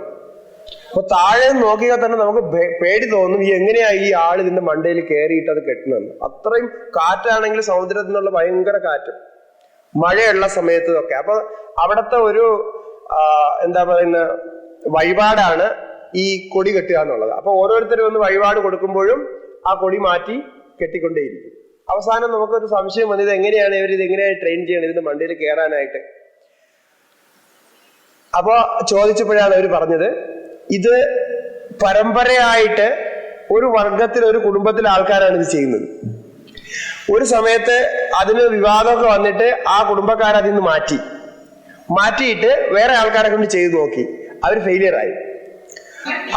അപ്പൊ താഴെ നോക്കിയാൽ തന്നെ നമുക്ക് പേടി തോന്നും, ഈ എങ്ങനെയാ ഈ ആൾ ഇതിന്റെ മണ്ടയിൽ കയറിയിട്ട് അത് കെട്ടണമെന്ന്. അത്രയും കാറ്റാണെങ്കിൽ സമുദ്രത്തിൽ നിന്നുള്ള ഭയങ്കര കാറ്റും മഴയുള്ള സമയത്തൊക്കെ. അപ്പൊ അവിടുത്തെ ഒരു എന്താ പറയുന്ന വഴിപാടാണ് ഈ കൊടി കെട്ടുക എന്നുള്ളത്. അപ്പൊ ഓരോരുത്തരും ഒന്ന് വഴിപാട് കൊടുക്കുമ്പോഴും ആ കൊടി മാറ്റി കെട്ടിക്കൊണ്ടേയിരിക്കും. അവസാനം നമുക്കൊരു സംശയം വന്നത്, എങ്ങനെയാണ് ഇവർ ഇത് എങ്ങനെയാണ് ട്രെയിൻ ചെയ്യണം ഇതിന്റെ മണ്ടയിൽ കയറാനായിട്ട്? അപ്പോ ചോദിച്ചപ്പോഴാണ് അവർ പറഞ്ഞത്, ഇത് പരമ്പരയായിട്ട് ഒരു വർഗത്തിൽ, ഒരു കുടുംബത്തിലെ ആൾക്കാരാണ് ഇത് ചെയ്യുന്നത്. ഒരു സമയത്ത് അതിന് വിവാദമൊക്കെ വന്നിട്ട് ആ കുടുംബക്കാർ അതിൽ നിന്ന് മാറ്റിയിട്ട് വേറെ ആൾക്കാരെ കൊണ്ട് ചെയ്തു നോക്കി, അവർ ഫെയിലിയറായി.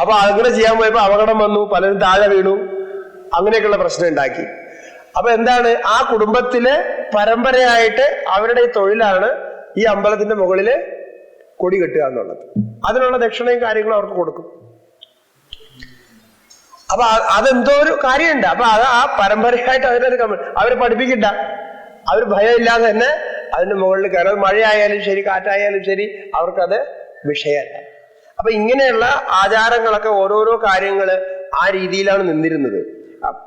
അപ്പൊ അങ്ങനെ ചെയ്യാൻ പോയപ്പോ അപകടം വന്നു, പലരും താഴെ വീണു, അങ്ങനെയൊക്കെയുള്ള പ്രശ്നം ഉണ്ടാക്കി. അപ്പൊ എന്താണ്, ആ കുടുംബത്തില് പരമ്പരയായിട്ട് അവരുടെ തൊഴിലാണ് ഈ അമ്പലത്തിന്റെ മുകളില് കൊടി കെട്ടുക എന്നുള്ളത്. അതിനുള്ള ദക്ഷിണയും കാര്യങ്ങളും അവർക്ക് കൊടുക്കും. അപ്പൊ അതെന്തോ ഒരു കാര്യമുണ്ട്. അപ്പൊ അത് ആ പരമ്പരയായിട്ട് അവരെ പഠിപ്പിക്കണ്ട, അവർ ഭയമില്ലാതെ തന്നെ അതിന്റെ മുകളിൽ കയറാൻ, മഴയായാലും ശരി കാറ്റായാലും ശരി അവർക്കത് വിഷയമല്ല. അപ്പൊ ഇങ്ങനെയുള്ള ആചാരങ്ങളൊക്കെ ഓരോരോ കാര്യങ്ങള് ആ രീതിയിലാണ് നിന്നിരുന്നത്.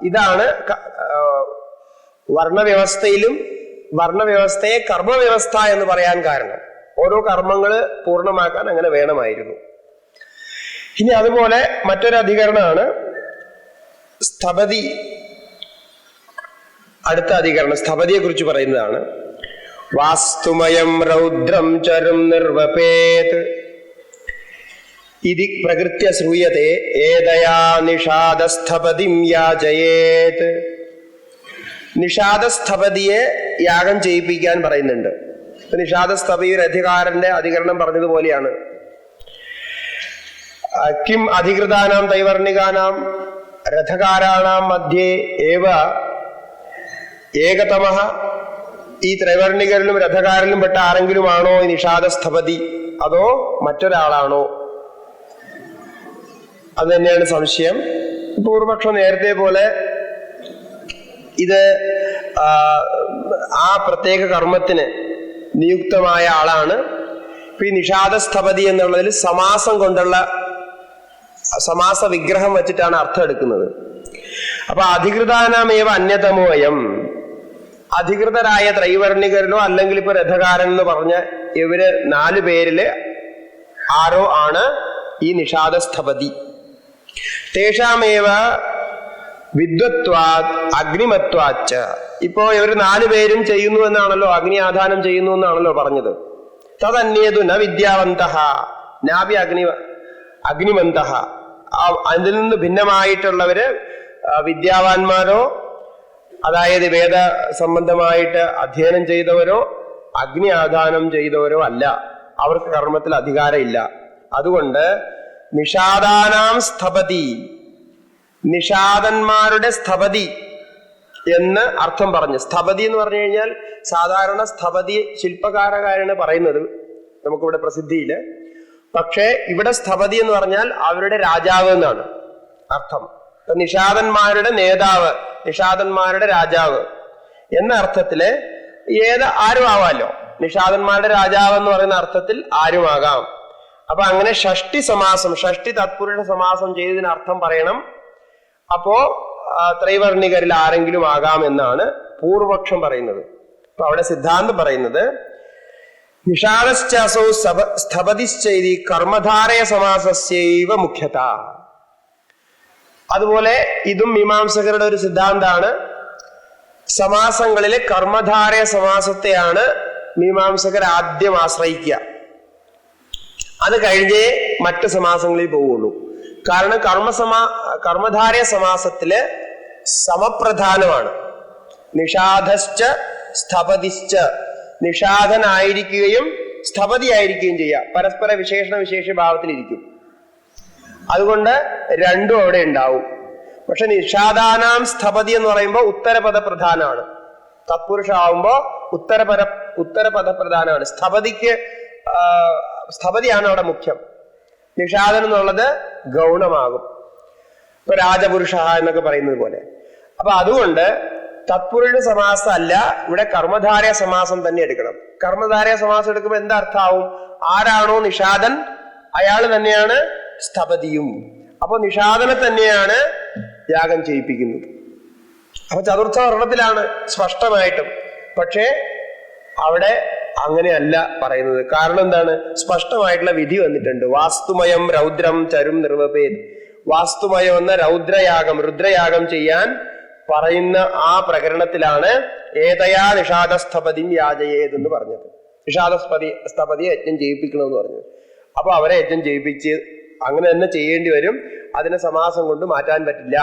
ഇതാണ് വർണ്ണവ്യവസ്ഥയെ കർമ്മവ്യവസ്ഥ എന്ന് പറയാൻ കാരണം. ഓരോ കർമ്മങ്ങള് പൂർണ്ണമാക്കാൻ അങ്ങനെ വേണമായിരുന്നു. ഇനി അതുപോലെ മറ്റൊരു അധികരണമാണ് സ്ഥപതി. അടുത്ത അധികരണം സ്ഥപതിയെ കുറിച്ച് പറയുന്നതാണ്. വാസ്തുമയം രൗദ്രം ചരും നിർവപേത് ഇതി പ്രകൃത്യ ശ്രൂയത്തെ ഏതയാ നിഷാദസ്ഥപതിം യാചയേത്. നിഷാദസ്ഥപതിയെ യാഗം ചെയ്യിപ്പിക്കാൻ പറയുന്നുണ്ട്. നിഷാദസ്ഥപതി ഒരു അധികാരന്റെ അധികരണം പറഞ്ഞതുപോലെയാണ്. കിം അധികൃതാനാം തൈവർണികാനാം രഥകാരാണാം മധ്യേ ഏവ ഏകതമഃ. ഈ ത്രൈവർണികരിലും രഥകാരിലും പെട്ട ആരെങ്കിലും ആണോ ഈ നിഷാദസ്ഥപതി, അതോ മറ്റൊരാളാണോ? അത് തന്നെയാണ് സംശയം. പൂർവപക്ഷം നേരത്തെ പോലെ ഇത് ആ പ്രത്യേക കർമ്മത്തിന് നിയുക്തമായ ആളാണ്. ഈ നിഷാദസ്ഥപതി എന്നുള്ളതിൽ സമാസം കൊണ്ടുള്ള സമാസ വിഗ്രഹം വെച്ചിട്ടാണ് അർത്ഥം എടുക്കുന്നത്. അപ്പൊ അധികൃതാനാമേവ അന്യതമോയം. അധികൃതരായ ത്രൈവർണികരിലോ അല്ലെങ്കിൽ ഇപ്പൊ രഥകാരൻ എന്ന് പറഞ്ഞ ഇവര് 4 പേരില് ആരോ ആണ് ഈ നിഷാദസ്ഥപതി. തേഷാമേവ വിദ്വത്വാത് അഗ്നിമത്വാച്ച. ഇപ്പോ ഇവർ 4 പേരും ചെയ്യുന്നു എന്നാണല്ലോ, അഗ്നി ആധാനം ചെയ്യുന്നു എന്നാണല്ലോ പറഞ്ഞത്. തദന്യേതു ന വിദ്യാവന്തഃ നാഭി അഗ്നിമന്തഃ. അതിൽ നിന്ന് ഭിന്നമായിട്ടുള്ളവര് വിദ്യാവാന്മാരോ, അതായത് വേദ സംബന്ധമായിട്ട് അധ്യയനം ചെയ്തവരോ അഗ്നി ആധാനം ചെയ്തവരോ അല്ല. അവർക്ക് കർമ്മത്തിൽ അധികാരം ഇല്ല. അതുകൊണ്ട് നിഷാദാനാം സ്ഥപതി, നിഷാദന്മാരുടെ സ്ഥപതി എന്ന് അർത്ഥം പറഞ്ഞു. സ്ഥപതി എന്ന് പറഞ്ഞു കഴിഞ്ഞാൽ സാധാരണ സ്ഥപതി ശില്പകാരകാരാണ് പറയുന്നത് നമുക്കിവിടെ പ്രസിദ്ധിയില്. പക്ഷേ ഇവിടെ സ്ഥപതി എന്ന് പറഞ്ഞാൽ അവരുടെ രാജാവ് എന്നാണ് അർത്ഥം. നിഷാദന്മാരുടെ നേതാവ്, നിഷാദന്മാരുടെ രാജാവ് എന്ന അർത്ഥത്തില് ആരും ആവാമല്ലോ. നിഷാദന്മാരുടെ രാജാവ് എന്ന് പറയുന്ന അർത്ഥത്തിൽ ആരുമാകാം. അപ്പൊ അങ്ങനെ ഷഷ്ടി സമാസം, ഷഷ്ടി തത്പുരുഷ സമാസം ചെയ്തതിന് അർത്ഥം പറയണം. അപ്പോ ത്രൈവർണികരിൽ ആരെങ്കിലും ആകാം എന്നാണ് പൂർവപക്ഷം പറയുന്നത്. അപ്പൊ അവിടെ സിദ്ധാന്തം പറയുന്നത് നിഷാദശ്ചാസോ സ്ഥപതിശ്ചൈതി കർമ്മധാരയ സമാസസ്യൈവ മുഖ്യത. അതുപോലെ ഇതും മീമാംസകരുടെ ഒരു സിദ്ധാന്താണ്. സമാസങ്ങളിലെ കർമ്മധാരയ സമാസത്തെയാണ് മീമാംസകർ ആദ്യം ആശ്രയിക്കുക. അത് കഴിഞ്ഞേ മറ്റ് സമാസങ്ങളിൽ പോവുള്ളൂ. കാരണം കർമ്മധാരയ സമാസത്തില് സമപ്രധാനമാണ്. നിഷാദശ്ച സ്ഥപതിശ്ച, നിഷാദനായിരിക്കുകയും സ്ഥപതി ആയിരിക്കുകയും ചെയ്യുക. പരസ്പര വിശേഷ ഭാവത്തിലിരിക്കും. അതുകൊണ്ട് രണ്ടും അവിടെ ഉണ്ടാവും. പക്ഷെ നിഷാദാനാം സ്ഥപതി എന്ന് പറയുമ്പോൾ ഉത്തരപദ പ്രധാനമാണ്. തത്പുരുഷ ആവുമ്പോ ഉത്തരപദ പ്രധാനമാണ്. സ്ഥപതിയാണ് അവിടെ മുഖ്യം. നിഷാദൻ എന്നുള്ളത് ഗൗണമാകും. ഇപ്പൊ രാജപുരുഷ എന്നൊക്കെ പറയുന്നത് പോലെ. അപ്പൊ അതുകൊണ്ട് തത്പുരുഷ സമാസം അല്ല, ഇവിടെ കർമ്മധാരയ സമാസം തന്നെ എടുക്കണം. കർമ്മധാരയ സമാസം എടുക്കുമ്പോൾ എന്താ അർത്ഥാവും? ആരാണോ നിഷാദൻ അയാൾ തന്നെയാണ് സ്ഥപതിയും. അപ്പൊ നിഷാദനെ തന്നെയാണ് യാഗം ചെയ്യിപ്പിക്കുന്നത്. അപ്പൊ ചതുർത്ഥ വർണ്ണത്തിലാണ് സ്പഷ്ടമായിട്ടും. പക്ഷേ അവിടെ അങ്ങനെയല്ല പറയുന്നത്. കാരണം എന്താണ്? സ്പഷ്ടമായിട്ടുള്ള വിധി വന്നിട്ടുണ്ട്. വാസ്തുമയം രൗദ്രം ചരും നിർവപേത്. വാസ്തുമയം എന്ന രുദ്രയാഗം ചെയ്യാൻ പറയുന്ന ആ പ്രകരണത്തിലാണ് ഏതയാ നിഷാദസ്ഥപതിം യാചയേതെന്ന് പറഞ്ഞത്. നിഷാദസ്ഥപതിയെ യജ്ഞം ചെയ്യിപ്പിക്കണമെന്ന് പറഞ്ഞത്. അപ്പൊ അവരെ യജ്ഞം ചെയ്യിപ്പിച്ച് അങ്ങനെ തന്നെ ചെയ്യേണ്ടി വരും. അതിനെ സമാസം കൊണ്ട് മാറ്റാൻ പറ്റില്ല.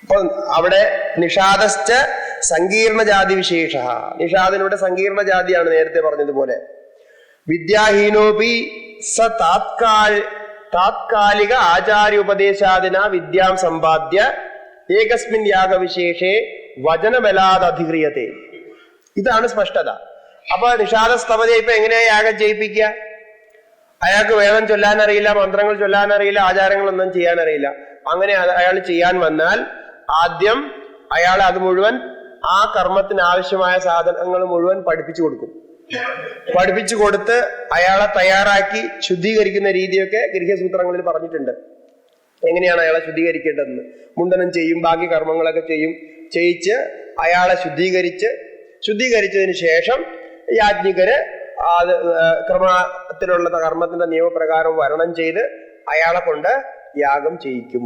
അപ്പൊ അവിടെ നിഷാദശ്ച സങ്കീർണ ജാതി വിശേഷ. നിഷാദിനിവിടെ സങ്കീർണ ജാതിയാണ്, നേരത്തെ പറഞ്ഞതുപോലെ. വിദ്യാഹീനോപി സ താത്കാലിക ആചാര്യ ഉപദേശാദിന വിദ്യാം സമ്പാദ്യ ഏകസ്മിൻ യാഗവിശേഷേ വചനബലാദധിക്രിയത്തെ. ഇതാണ് സ്പഷ്ടത. അപ്പൊ നിഷാദസ്തപതിയെ ഇപ്പൊ എങ്ങനെയാ യാഗം ചെയ്യിപ്പിക്കുക? അയാൾക്ക് വേദം ചൊല്ലാൻ അറിയില്ല, മന്ത്രങ്ങൾ ചൊല്ലാൻ അറിയില്ല, ആചാരങ്ങളൊന്നും ചെയ്യാൻ അറിയില്ല. അങ്ങനെ അയാൾ ചെയ്യാൻ വന്നാൽ ആദ്യം അയാൾ അത് മുഴുവൻ, ആ കർമ്മത്തിന് ആവശ്യമായ സാധനങ്ങൾ മുഴുവൻ പഠിപ്പിച്ചു കൊടുക്കും. പഠിപ്പിച്ചു കൊടുത്ത് അയാളെ തയ്യാറാക്കി ശുദ്ധീകരിക്കുന്ന രീതിയൊക്കെ ഗൃഹ്യസൂത്രങ്ങളിൽ പറഞ്ഞിട്ടുണ്ട്. എങ്ങനെയാണ് അയാളെ ശുദ്ധീകരിക്കേണ്ടതെന്ന്. മുണ്ടനം ചെയ്യും, ബാക്കി കർമ്മങ്ങളൊക്കെ ചെയ്യിച്ച് അയാളെ ശുദ്ധീകരിച്ചതിന് ശേഷം യാജ്ഞികര് ക്രമത്തിലുള്ള കർമ്മത്തിന്റെ നിയമപ്രകാരം വരണം ചെയ്ത് അയാളെ കൊണ്ട് യാഗം ചെയ്യിക്കും.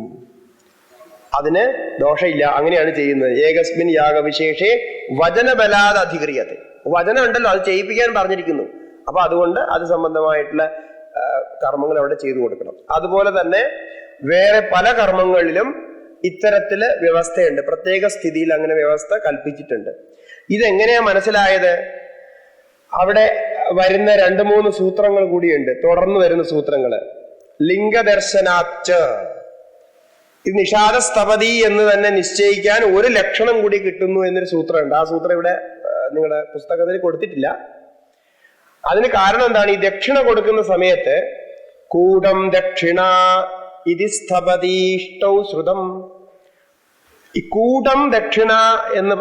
അതിന് ദോഷമില്ല. അങ്ങനെയാണ് ചെയ്യുന്നത്. ഏകസ്മിൻ യാഗവിശേഷേ വചനബലാദ് അധിക്രിയത്തെ. വചനം ഉണ്ടല്ലോ, അത് ചെയ്യിപ്പിക്കാൻ പറഞ്ഞിരിക്കുന്നു. അപ്പൊ അതുകൊണ്ട് അത് സംബന്ധമായിട്ടുള്ള കർമ്മങ്ങൾ അവിടെ ചെയ്തു കൊടുക്കണം. അതുപോലെ തന്നെ വേറെ പല കർമ്മങ്ങളിലും ഇത്തരത്തില് വ്യവസ്ഥയുണ്ട്. പ്രത്യേക സ്ഥിതിയിൽ അങ്ങനെ വ്യവസ്ഥ കൽപ്പിച്ചിട്ടുണ്ട്. ഇതെങ്ങനെയാ മനസ്സിലായത്? അവിടെ വരുന്ന 2-3 സൂത്രങ്ങൾ കൂടിയുണ്ട്, തുടർന്ന് വരുന്ന സൂത്രങ്ങള്. ലിംഗദർശനാച്ച, ഇത് നിഷാദസ്തപതി എന്ന് തന്നെ നിശ്ചയിക്കാൻ ഒരു ലക്ഷണം കൂടി കിട്ടുന്നു എന്നൊരു സൂത്രമുണ്ട്. ആ സൂത്രം ഇവിടെ നിങ്ങളുടെ പുസ്തകത്തിൽ കൊടുത്തിട്ടില്ല. അതിന് കാരണം എന്താണ്? ഈ ദക്ഷിണ കൊടുക്കുന്ന സമയത്ത് കൂടം ദക്ഷിണ ഇതി സ്തപതീഷ്ടൗ ശ്രുതം. ഈ കൂടം ദക്ഷിണ എന്ന്,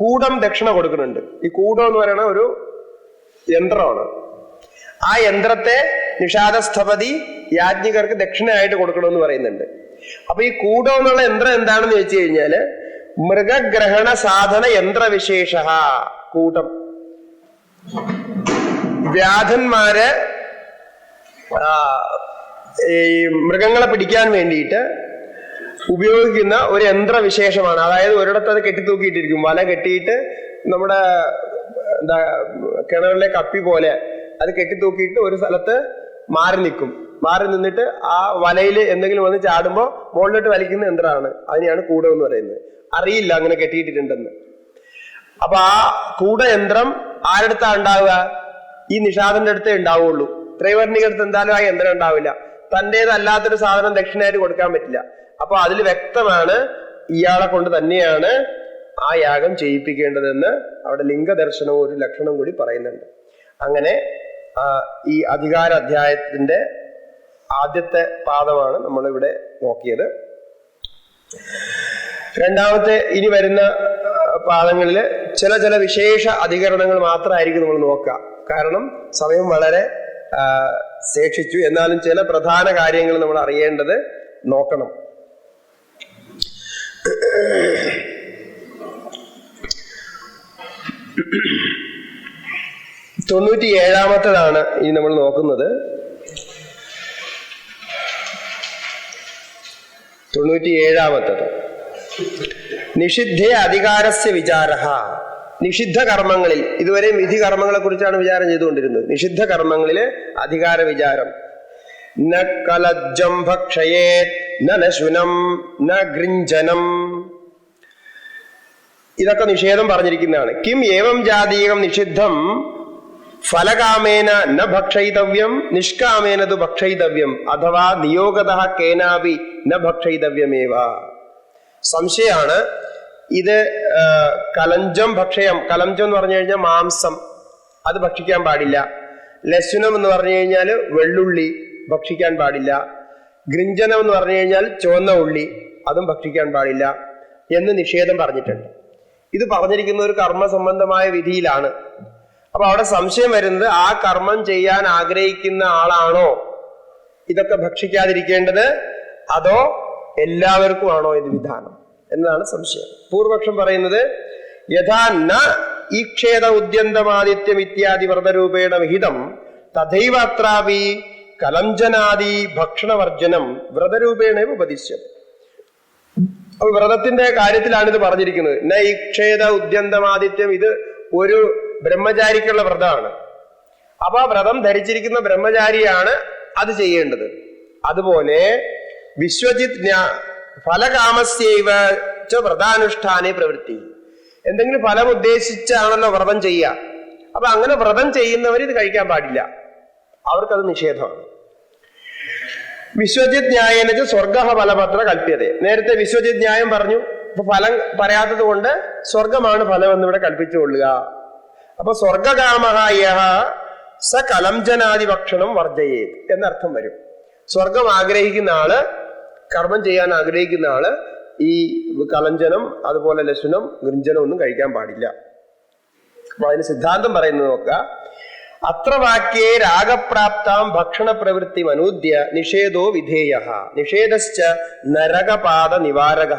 കൂടം ദക്ഷിണ കൊടുക്കുന്നുണ്ട്. ഈ കൂടം എന്ന് പറയുന്ന ഒരു യന്ത്രമാണ്. ആ യന്ത്രത്തെ നിഷാദസ്തപതി യാജ്ഞികർക്ക് ദക്ഷിണയായിട്ട് കൊടുക്കണമെന്ന് പറയുന്നുണ്ട്. അപ്പൊ ഈ കൂടം എന്നുള്ള യന്ത്രം എന്താണെന്ന് വെച്ച് കഴിഞ്ഞാല് മൃഗഗ്രഹണ സാധന യന്ത്രവിശേഷ. കൂടം വ്യാധന്മാര് ഈ മൃഗങ്ങളെ പിടിക്കാൻ വേണ്ടിയിട്ട് ഉപയോഗിക്കുന്ന ഒരു യന്ത്രവിശേഷമാണ്. അതായത് ഒരിടത്ത് അത് കെട്ടിത്തൂക്കിയിട്ടിരിക്കും, വല കെട്ടിയിട്ട് നമ്മുടെ എന്താ കിണറിലെ കപ്പി പോലെ അത് കെട്ടിത്തൂക്കിയിട്ട് ഒരു സ്ഥലത്ത് മാറി നിൽക്കും. മാറി നിന്നിട്ട് ആ വലയിൽ എന്തെങ്കിലും വന്ന് ചാടുമ്പോൾ മുകളിലോട്ട് വലിക്കുന്ന യന്ത്രമാണ്. അതിനെയാണ് കൂടം എന്ന് പറയുന്നത്. അറിയില്ല അങ്ങനെ കെട്ടിയിട്ടിട്ടുണ്ടെന്ന്. അപ്പൊ ആ കൂടയന്ത്രം ആരടുത്താ ഉണ്ടാവുക? ഈ നിഷാദന്റെ അടുത്തേ ഉണ്ടാവുള്ളൂ. ത്രൈവർണിക അടുത്ത് എന്തായാലും ആ യന്ത്രം ഉണ്ടാവില്ല. തന്റേതല്ലാത്തൊരു സാധനം ദക്ഷിണയായിട്ട് കൊടുക്കാൻ പറ്റില്ല. അപ്പൊ അതിൽ വ്യക്തമാണ് ഇയാളെ കൊണ്ട് തന്നെയാണ് ആ യാഗം ചെയ്യിപ്പിക്കേണ്ടതെന്ന് അവിടെ ലിംഗദർശനവും ഒരു ലക്ഷണം കൂടി പറയുന്നുണ്ട്. അങ്ങനെ ഈ അധികാര അധ്യായത്തിന്റെ ആദ്യത്തെ പാദമാണ് നമ്മളിവിടെ നോക്കിയത്. രണ്ടാമത്തെ ഇനി വരുന്ന പാദങ്ങളില് ചില വിശേഷ അധികരണങ്ങൾ മാത്രമായിരിക്കും നമ്മൾ നോക്കുക. കാരണം സമയം വളരെ ശേഷിച്ചു. എന്നാലും ചില പ്രധാന കാര്യങ്ങൾ നമ്മൾ അറിയേണ്ടത് നോക്കണം. 97-ാമത്തേതാണ് ഇനി നമ്മൾ നോക്കുന്നത്. 97-ാമത്തേത് നിഷിദ്ധേ അധികാരസ്യ വിചാരഃ. നിഷിദ്ധ കർമ്മങ്ങളിൽ, ഇതുവരെ വിധി കർമ്മങ്ങളെ കുറിച്ചാണ് വിചാരം ചെയ്തുകൊണ്ടിരുന്നത്. നിഷിദ്ധ കർമ്മങ്ങളില് അധികാര വിചാരം. ന കലജ്ജം ഭക്ഷയേത് ന നശുനം ന ഗൃഞ്ജനം. ഇതൊക്കെ നിഷേധം പറഞ്ഞിരിക്കുന്നതാണ്. കിം ഏവം ജാതീയം നിഷിദ്ധം ഫലകാമേന ന ഭക്ഷയിതവ്യം നിഷ്കാമേന തു ഭക്ഷയിതവ്യം അഥവാ നിയോഗതഃ കേനാപി ന ഭക്ഷയിതവ്യമേവ. സംശയമാണ് ഇത്. കലഞ്ചം ഭക്ഷയം, കലഞ്ചം എന്ന് പറഞ്ഞു കഴിഞ്ഞാൽ മാംസം, അത് ഭക്ഷിക്കാൻ പാടില്ല. ലശുനം എന്ന് പറഞ്ഞു കഴിഞ്ഞാൽ വെള്ളുള്ളി, ഭക്ഷിക്കാൻ പാടില്ല. ഗൃഞ്ജനം എന്ന് പറഞ്ഞു കഴിഞ്ഞാൽ ചുവന്ന ഉള്ളി, അതും ഭക്ഷിക്കാൻ പാടില്ല എന്ന് നിഷേധം പറഞ്ഞിട്ടുണ്ട്. ഇത് പറഞ്ഞിരിക്കുന്ന ഒരു കർമ്മ സംബന്ധമായ വിധിയിലാണ്. അപ്പൊ അവിടെ സംശയം വരുന്നത്, ആ കർമ്മം ചെയ്യാൻ ആഗ്രഹിക്കുന്ന ആളാണോ ഇതൊക്കെ ഭക്ഷിക്കാതിരിക്കേണ്ടത്, അതോ എല്ലാവർക്കും ആണോ ഇത് വിധാനം എന്നതാണ് സംശയം. പൂർവപക്ഷം പറയുന്നത് യഥാ ന ഈക്ഷേത ഉദ്യന്തമാദിത്യം ഇത്യാദി വ്രതരൂപേണ വിഹിതം തഥൈവ അത്രാപി കലഞ്ചനാദി ഭക്ഷണവർജനം വ്രതരൂപേണ ഉപദിശ്യം. അപ്പൊ വ്രതത്തിന്റെ കാര്യത്തിലാണ് ഇത് പറഞ്ഞിരിക്കുന്നത്. ന ഈക്ഷേത ഉദ്യന്തമാദിത്യം, ഇത് ഒരു ബ്രഹ്മചാരിക്കുള്ള വ്രതമാണ്. അപ്പൊ ആ വ്രതം ധരിച്ചിരിക്കുന്ന ബ്രഹ്മചാരിയാണ് അത് ചെയ്യേണ്ടത്. അതുപോലെ വിശ്വജിത് ഫലകാമസ്യൈവ ച വ്രതാനുഷ്ഠാനേ പ്രവൃത്തി. എന്തെങ്കിലും ഫലം ഉദ്ദേശിച്ചാണല്ലോ വ്രതം ചെയ്യുക. അപ്പൊ അങ്ങനെ വ്രതം ചെയ്യുന്നവർ ഇത് കഴിക്കാൻ പാടില്ല, അവർക്കത് നിഷേധമാണ്. വിശ്വജിത് ന്യായേന സ്വർഗ ഫലപത്ര കൽപ്യത. നേരത്തെ വിശ്വജിത് ന്യായം പറഞ്ഞു. അപ്പൊ ഫലം പറയാത്തത് കൊണ്ട് സ്വർഗമാണ് ഫലം എന്നിവിടെ കൽപ്പിച്ചുകൊള്ളുക. അപ്പൊ സ്വർഗകാമഹായ സ കലംജനാദി ഭക്ഷണം വർജയേത് എന്നർത്ഥം വരും. സ്വർഗം ആഗ്രഹിക്കുന്ന ആള്, കർമ്മം ചെയ്യാൻ ആഗ്രഹിക്കുന്ന ആള് ഈ കലഞ്ചനം അതുപോലെ ലശുനം ഗൃഞ്ജനം ഒന്നും കഴിക്കാൻ പാടില്ല. അപ്പൊ അതിന് സിദ്ധാന്തം പറയുന്നത് നോക്കുക. അത്ര വാക്യേ രാഗപ്രാപ്താം ഭക്ഷണ പ്രവൃത്തി അനൂദ്യ നിഷേധോ വിധേയ നിഷേധശ്ച നരകപാദ നിവാരക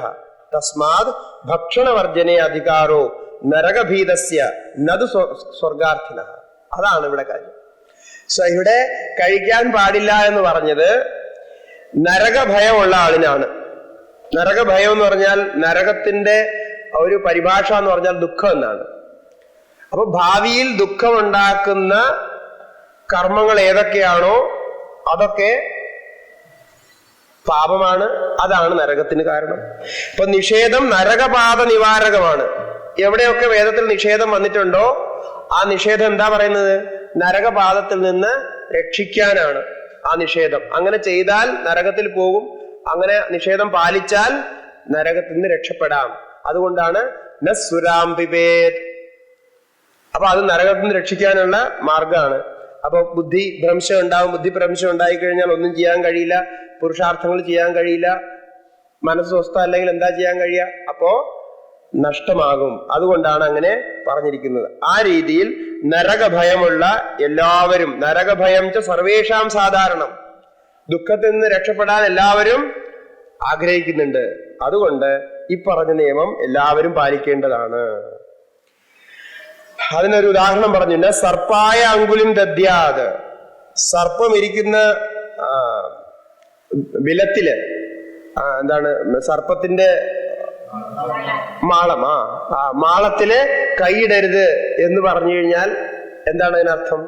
തസ്മാത് ഭക്ഷണവർജനെ അധികാരോ നരകഭീതസ്യ നതു സ്വർഗാർത്ഥിന. അതാണ് ഇവിടെ കാര്യം. ഇവിടെ കഴിക്കാൻ പാടില്ല എന്ന് പറഞ്ഞത് നരകഭയമുള്ള ആളിനാണ്. നരകഭയം എന്ന് പറഞ്ഞാൽ നരകത്തിന്റെ ഒരു പരിഭാഷ എന്ന് പറഞ്ഞാൽ ദുഃഖം എന്നാണ്. അപ്പൊ ഭാവിയിൽ ദുഃഖമുണ്ടാക്കുന്ന കർമ്മങ്ങൾ ഏതൊക്കെയാണോ അതൊക്കെ പാപമാണ്. അതാണ് നരകത്തിന് കാരണം. ഇപ്പൊ നിഷേധം നരകപാത നിവാരകമാണ്. എവിടെയൊക്കെ വേദത്തിൽ നിഷേധം വന്നിട്ടുണ്ടോ ആ നിഷേധം എന്താ പറയുന്നത്? നരകപാതത്തിൽ നിന്ന് രക്ഷിക്കാനാണ് ആ നിഷേധം. അങ്ങനെ ചെയ്താൽ നരകത്തിൽ പോകും, അങ്ങനെ നിഷേധം പാലിച്ചാൽ നരകത്തിൽ നിന്ന് രക്ഷപ്പെടാം. അതുകൊണ്ടാണ് നസുരാം പിബേത്. അപ്പൊ അത് നരകത്തിൽ നിന്ന് രക്ഷിക്കാനുള്ള മാർഗമാണ്. അപ്പൊ ബുദ്ധിഭ്രംശം ഉണ്ടാവും. ബുദ്ധിഭ്രംശം ഉണ്ടായിക്കഴിഞ്ഞാൽ ഒന്നും ചെയ്യാൻ കഴിയില്ല, പുരുഷാർത്ഥങ്ങൾ ചെയ്യാൻ കഴിയില്ല, മനസ്സ് സ്വസ്ഥ അല്ലെങ്കിൽ എന്താ ചെയ്യാൻ കഴിയുക? അപ്പോ നഷ്ടമാകും. അതുകൊണ്ടാണ് അങ്ങനെ പറഞ്ഞിരിക്കുന്നത്. ആ രീതിയിൽ നരകഭയമുള്ള എല്ലാവരും, നരകഭയം ച സർവേഷാം സാധാരണം, ദുഃഖത്തിൽ നിന്ന് രക്ഷപ്പെടാൻ എല്ലാവരും ആഗ്രഹിക്കുന്നുണ്ട്. അതുകൊണ്ട് ഈ പറഞ്ഞ നിയമം എല്ലാവരും പാലിക്കേണ്ടതാണ്. അതിനൊരു ഉദാഹരണം പറഞ്ഞില്ല. സർപ്പായ അങ്കുലിം ദദ്യാത്. സർപ്പം ഇരിക്കുന്ന ബിലത്തില് എന്താണ് സർപ്പത്തിന്റെ മാളം, മാളത്തില് കൈയിടരുത് എന്ന് പറഞ്ഞു കഴിഞ്ഞാൽ എന്താണ് അതിനർത്ഥം?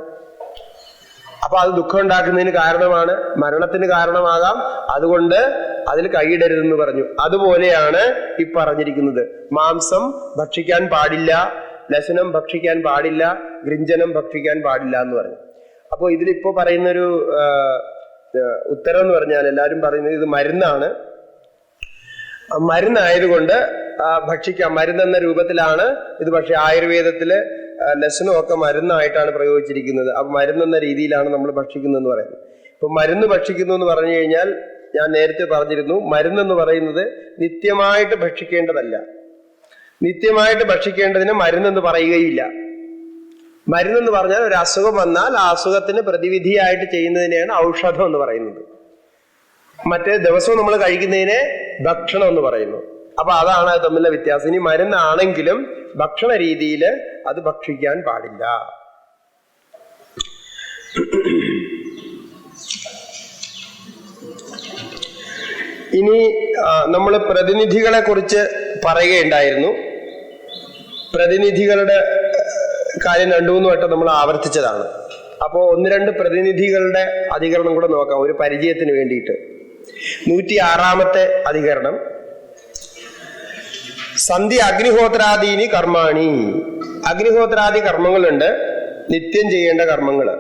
അപ്പൊ അത് ദുഃഖം ഉണ്ടാക്കുന്നതിന് കാരണമാണ്, മരണത്തിന് കാരണമാകാം. അതുകൊണ്ട് അതിൽ കൈയിടരുതെന്ന് പറഞ്ഞു. അതുപോലെയാണ് ഈ പറഞ്ഞിരിക്കുന്നത്. മാംസം ഭക്ഷിക്കാൻ പാടില്ല, ലശനം ഭക്ഷിക്കാൻ പാടില്ല, ഗൃഞ്ജനം ഭക്ഷിക്കാൻ പാടില്ല എന്ന് പറഞ്ഞു. അപ്പൊ ഇതിലിപ്പോ പറയുന്നൊരു ഉത്തരം എന്ന് പറഞ്ഞാൽ എല്ലാവരും പറയുന്നത് ഇത് മരുന്നാണ്. മരുന്നായതുകൊണ്ട് ഭക്ഷിക്കാം, മരുന്നെന്ന രൂപത്തിലാണ് ഇത്. പക്ഷെ ആയുർവേദത്തില് ലശനമൊക്കെ മരുന്നായിട്ടാണ് പ്രയോഗിച്ചിരിക്കുന്നത്. അപ്പൊ മരുന്നെന്ന രീതിയിലാണ് നമ്മൾ ഭക്ഷിക്കുന്നതെന്ന് പറയുന്നത്. ഇപ്പൊ മരുന്ന് ഭക്ഷിക്കുന്നു എന്ന് പറഞ്ഞു കഴിഞ്ഞാൽ ഞാൻ നേരത്തെ പറഞ്ഞിരുന്നു, മരുന്നെന്ന് പറയുന്നത് നിത്യമായിട്ട് ഭക്ഷിക്കേണ്ടതല്ല. നിത്യമായിട്ട് ഭക്ഷിക്കേണ്ടതിന് മരുന്നെന്ന് പറയുകയില്ല. മരുന്നെന്ന് പറഞ്ഞാൽ ഒരു അസുഖം വന്നാൽ ആ അസുഖത്തിന് പ്രതിവിധിയായിട്ട് ചെയ്യുന്നതിനെയാണ് ഔഷധം എന്ന് പറയുന്നത്. മറ്റേ ദിവസവും നമ്മൾ കഴിക്കുന്നതിനെ ഭക്ഷണം എന്ന് പറയുന്നു. അപ്പൊ അതാണ് അത് തമ്മിലുള്ള വ്യത്യാസം. ഇനി മരുന്നാണെങ്കിലും ഭക്ഷണ രീതിയിൽ അത് ഭക്ഷിക്കാൻ പാടില്ല. ഇനി നമ്മൾ പ്രതിനിധികളെ കുറിച്ച് പറയുകയുണ്ടായിരുന്നു. പ്രതിനിധികളുടെ കാര്യം 2-3 വട്ടം നമ്മൾ ആവർത്തിച്ചതാണ്. അപ്പോൾ 1-2 പ്രതിനിധികളുടെ അധികരണം കൂടെ നോക്കാം ഒരു പരിചയത്തിന് വേണ്ടിയിട്ട്. 106-ാമത്തെ അധികരണം. സന്ധ്യ അഗ്നിഹോത്രാദീനി കർമാണി. അഗ്നിഹോത്രാദി കർമ്മങ്ങളുണ്ട്, നിത്യം ചെയ്യേണ്ട കർമ്മങ്ങള്.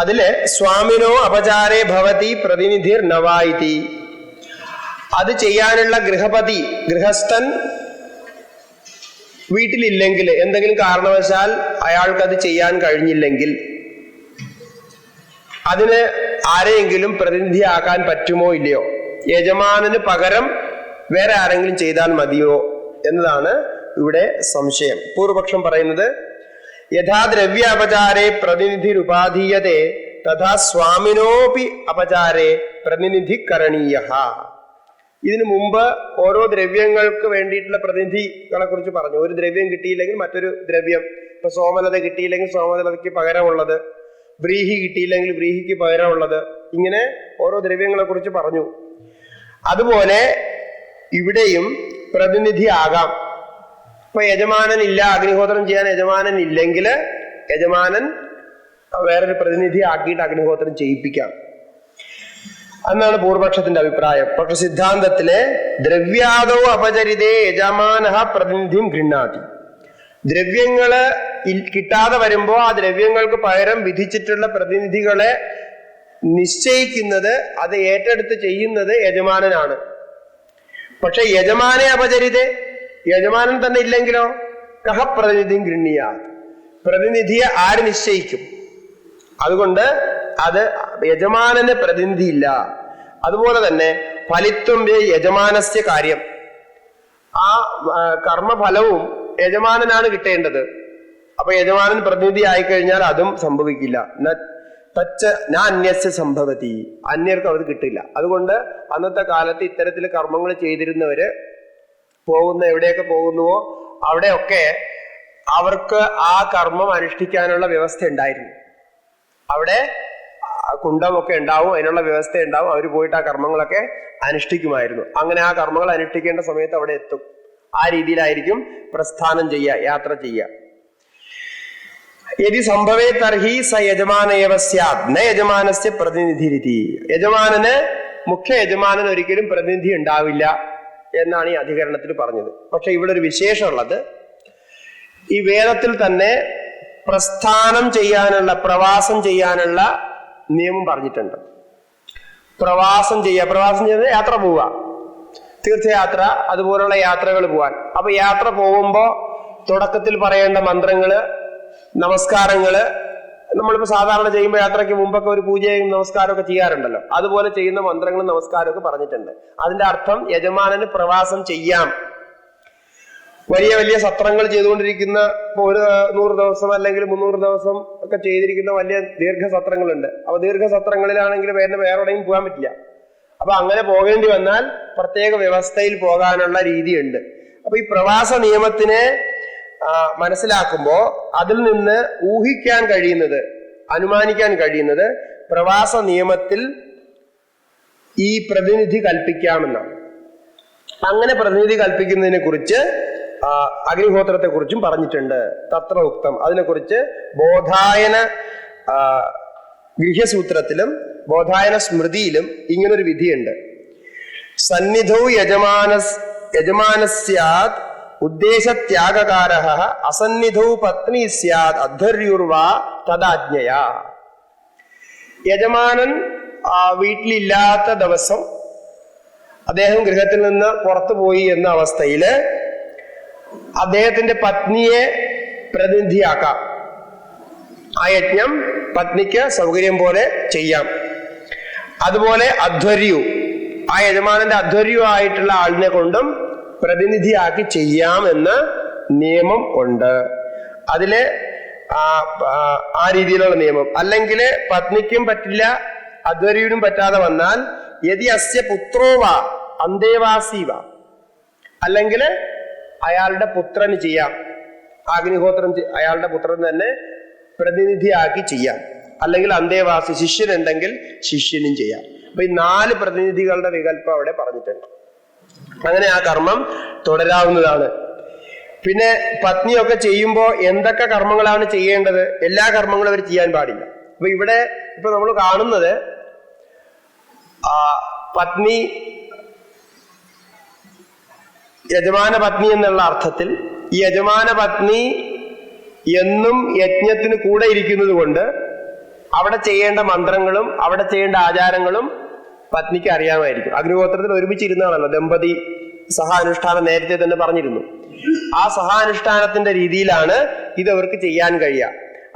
അതില് സ്വാമിനോ അപചാരേ ഭവതി പ്രതിനിധിർ നവായിതി. അത് ചെയ്യാനുള്ള ഗൃഹപതി, ഗൃഹസ്ഥൻ വീട്ടിലില്ലെങ്കിൽ, എന്തെങ്കിലും കാരണവശാൽ അയാൾക്ക് അത് ചെയ്യാൻ കഴിഞ്ഞില്ലെങ്കിൽ അതിന് ആരെയെങ്കിലും പ്രതിനിധിയാക്കാൻ പറ്റുമോ ഇല്ലയോ, യജമാനന് പകരം വേറെ ആരെങ്കിലും ചെയ്താൽ മതിയോ എന്നതാണ് ഇവിടെ സംശയം. പൂർവപക്ഷം പറയുന്നത് യഥാ ദ്രവ്യ അപചാരേ പ്രതിനിധിരുപാധീയതേ തഥാ സ്വാമിനോപി അപചാരേ പ്രതിനിധികരണീയ. ഇതിനു മുമ്പ് ഓരോ ദ്രവ്യങ്ങൾക്ക് വേണ്ടിയിട്ടുള്ള പ്രതിനിധികളെ കുറിച്ച് പറഞ്ഞു. ഒരു ദ്രവ്യം കിട്ടിയില്ലെങ്കിൽ മറ്റൊരു ദ്രവ്യം, ഇപ്പൊ സോമലത കിട്ടിയില്ലെങ്കിൽ സോമലതയ്ക്ക് പകരമുള്ളത്, വ്രീഹി കിട്ടിയില്ലെങ്കിൽ വ്രീഹിക്ക് പകരമുള്ളത്, ഇങ്ങനെ ഓരോ ദ്രവ്യങ്ങളെ കുറിച്ച് പറഞ്ഞു. അതുപോലെ ഇവിടെയും പ്രതിനിധി ആകാം. ഇപ്പൊ യജമാനൻ ഇല്ല, അഗ്നിഹോത്രം ചെയ്യാൻ യജമാനൻ ഇല്ലെങ്കിൽ യജമാനൻ വേറൊരു പ്രതിനിധി ആക്കിയിട്ട് അഗ്നിഹോത്രം ചെയ്യിപ്പിക്കാം. എന്നാണ് പൂർവപക്ഷത്തിന്റെ അഭിപ്രായം. പക്ഷെ സിദ്ധാന്തത്തിലെ ദ്രവ്യാദോ അപചരിതേ യജമാനഃ പ്രതിനിധിം ഗൃഹാതി, ദ്രവ്യങ്ങള് കിട്ടാതെ വരുമ്പോ ആ ദ്രവ്യങ്ങൾക്ക് പകരം വിധിച്ചിട്ടുള്ള പ്രതിനിധികളെ നിശ്ചയിക്കുന്നത്, അത് ഏറ്റെടുത്ത് ചെയ്യുന്നത് യജമാനനാണ്. പക്ഷെ യജമാനെ അപചരിതേ, യജമാനൻ തന്നെ ഇല്ലെങ്കിലോ കഹ പ്രതിനിധിം ഗൃഹ്ണീയാത്, പ്രതിനിധിയെ ആര് നിശ്ചയിക്കും? അതുകൊണ്ട് അത് യജമാനന് പ്രതിനിധിയില്ല. അതുപോലെ തന്നെ ഫലിത്വം യജമാനസ്യ കാര്യം, ആ കർമ്മഫലവും യജമാനനാണ് കിട്ടേണ്ടത്. അപ്പൊ യജമാനൻ പ്രതിനിധി ആയിക്കഴിഞ്ഞാൽ അതും സംഭവിക്കില്ല. അന്യസ്യ സംഭവതി, അന്യർക്ക് അത് കിട്ടില്ല. അതുകൊണ്ട് അന്നത്തെ കാലത്ത് ഇത്തരത്തിൽ കർമ്മങ്ങൾ ചെയ്തിരുന്നവര് എവിടെയൊക്കെ പോകുന്നുവോ അവിടെയൊക്കെ അവർക്ക് ആ കർമ്മം അനുഷ്ഠിക്കാനുള്ള വ്യവസ്ഥ ഉണ്ടായിരുന്നു. അവിടെ കുണ്ടമൊക്കെ ഉണ്ടാവും, അതിനുള്ള വ്യവസ്ഥ ഉണ്ടാവും. അവർ പോയിട്ട് ആ കർമ്മങ്ങളൊക്കെ അനുഷ്ഠിക്കുമായിരുന്നു. അങ്ങനെ ആ കർമ്മങ്ങൾ അനുഷ്ഠിക്കേണ്ട സമയത്ത് അവിടെ എത്തും. ആ രീതിയിലായിരിക്കും പ്രസ്ഥാനം ചെയ്യുക, യാത്ര ചെയ്യുക. യദി സംഭവേ തർഹി സ യജമാനേവ സ്യാത് ന യജമാനസ്യ പ്രതിനിധി രീതി, യജമാനന് മുഖ്യ യജമാനൻ ഒരിക്കലും പ്രതിനിധി ഉണ്ടാവില്ല എന്നാണ് ഈ അധികരണത്തിൽ പറഞ്ഞത്. പക്ഷെ ഇവിടെ ഒരു വിശേഷമുള്ളത്, ഈ വേദത്തിൽ തന്നെ പ്രസ്ഥാനം ചെയ്യാനുള്ള, പ്രവാസം ചെയ്യാനുള്ള നിയമം പറഞ്ഞിട്ടുണ്ട്. പ്രവാസം ചെയ്യുന്നത് യാത്ര പോവുക, തീർത്ഥയാത്ര, അതുപോലുള്ള യാത്രകൾ പോവാൻ. അപ്പൊ യാത്ര പോകുമ്പോ തുടക്കത്തിൽ പറയേണ്ട മന്ത്രങ്ങള്, നമസ്കാരങ്ങള്, നമ്മളിപ്പോ സാധാരണ ചെയ്യുമ്പോൾ യാത്രയ്ക്ക് മുമ്പൊക്കെ ഒരു പൂജയും നമസ്കാരമൊക്കെ ചെയ്യാറുണ്ടല്ലോ, അതുപോലെ ചെയ്യുന്ന മന്ത്രങ്ങളും നമസ്കാരവും ഒക്കെ പറഞ്ഞിട്ടുണ്ട്. അതിന്റെ അർത്ഥം യജമാനന് പ്രവാസം ചെയ്യാം. വലിയ വലിയ സത്രങ്ങൾ ചെയ്തുകൊണ്ടിരിക്കുന്ന, ഇപ്പൊ ഒരു 100 ദിവസം അല്ലെങ്കിൽ 300 ദിവസം ഒക്കെ ചെയ്തിരിക്കുന്ന വലിയ ദീർഘസത്രങ്ങളുണ്ട്. അപ്പൊ ദീർഘസത്രങ്ങളിലാണെങ്കിൽ വേറെ എവിടെയും പോകാൻ പറ്റില്ല. അപ്പൊ അങ്ങനെ പോകേണ്ടി വന്നാൽ പ്രത്യേക വ്യവസ്ഥയിൽ പോകാനുള്ള രീതിയുണ്ട്. അപ്പൊ ഈ പ്രവാസ നിയമത്തിനെ മനസ്സിലാക്കുമ്പോ അതിൽ നിന്ന് ഊഹിക്കാൻ കഴിയുന്നത്, അനുമാനിക്കാൻ കഴിയുന്നത് പ്രവാസ നിയമത്തിൽ ഈ പ്രതിനിധി കൽപ്പിക്കാമെന്നാണ്. അങ്ങനെ പ്രതിനിധി കൽപ്പിക്കുന്നതിനെ കുറിച്ച് അഗ്നിഹോത്രത്തെ കുറിച്ചും പറഞ്ഞിട്ടുണ്ട്. തത്ര ഉക്തം, അതിനെക്കുറിച്ച് ബോധായന ഗൃഹ്യസൂത്രത്തിലും ബോധായന സ്മൃതിയിലും ഇങ്ങനൊരു വിധിയുണ്ട്. സന്നിധൗ യജമാനസ്യാത് ഉദ്ദേശത്യാഗകാരഃ അസന്നിധൗ പത്നി സ്യാത് അധ്വർയുർവാ തദാജ്ഞയാ. യജമാനൻ വീട്ടിലില്ലാത്ത ദിവസം അദ്ദേഹം ഗൃഹത്തിൽ നിന്ന് പുറത്തു പോയി എന്ന അവസ്ഥയില് അദ്ദേഹത്തിന്റെ പത്നിയെ പ്രതിനിധിയാക്കാം. ആ യജ്ഞം പത്നിക്ക് സൗകര്യം പോലെ ചെയ്യാം. അതുപോലെ അധ്വർയു, ആ യജമാനന്റെ അധ്വർയു ആയിട്ടുള്ള ആളിനെ കൊണ്ടും പ്രതിനിധിയാക്കി ചെയ്യാം എന്ന നിയമം ഉണ്ട്. അതില് ആ രീതിയിലുള്ള നിയമം. അല്ലെങ്കിൽ പത്നിക്കും പറ്റില്ല, അധ്വർയുവിനും പറ്റാതെ വന്നാൽ യദി അസ്യ പുത്രോവാ അന്തേവാസീവ, അല്ലെങ്കിൽ അയാളുടെ പുത്രന് ചെയ്യാം. അഗ്നിഹോത്രം അയാളുടെ പുത്രൻ തന്നെ പ്രതിനിധിയാക്കി ചെയ്യാം. അല്ലെങ്കിൽ അന്തേവാസി ശിഷ്യനുണ്ടെങ്കിൽ ശിഷ്യനും ചെയ്യാം. അപ്പൊ ഈ 4 പ്രതിനിധികളുടെ വികല്പം അവിടെ പറഞ്ഞിട്ടുണ്ട്. അങ്ങനെ ആ കർമ്മം തുടരാവുന്നതാണ്. പിന്നെ പത്നിയൊക്കെ ചെയ്യുമ്പോ എന്തൊക്കെ കർമ്മങ്ങളാണ് ചെയ്യേണ്ടത്? എല്ലാ കർമ്മങ്ങളും അവർ ചെയ്യാൻ പാടില്ല. അപ്പൊ ഇവിടെ ഇപ്പൊ നമ്മൾ കാണുന്നത് പത്നി, യജമാന പത്നി എന്നുള്ള അർത്ഥത്തിൽ ഈ യജമാന പത്നി എന്നും യജ്ഞത്തിന് കൂടെ ഇരിക്കുന്നത് കൊണ്ട് അവിടെ ചെയ്യേണ്ട മന്ത്രങ്ങളും അവിടെ ചെയ്യേണ്ട ആചാരങ്ങളും പത്നിക്ക് അറിയാമായിരിക്കും. അഗ്നിഹോത്രത്തിൽ ഒരുമിച്ചിരുന്നാണല്ലോ ദമ്പതി സഹാനുഷ്ഠാനം നേരത്തെ തന്നെ പറഞ്ഞിരുന്നു. ആ സഹാനുഷ്ഠാനത്തിന്റെ രീതിയിലാണ് ഇത് അവർക്ക് ചെയ്യാൻ കഴിയുക.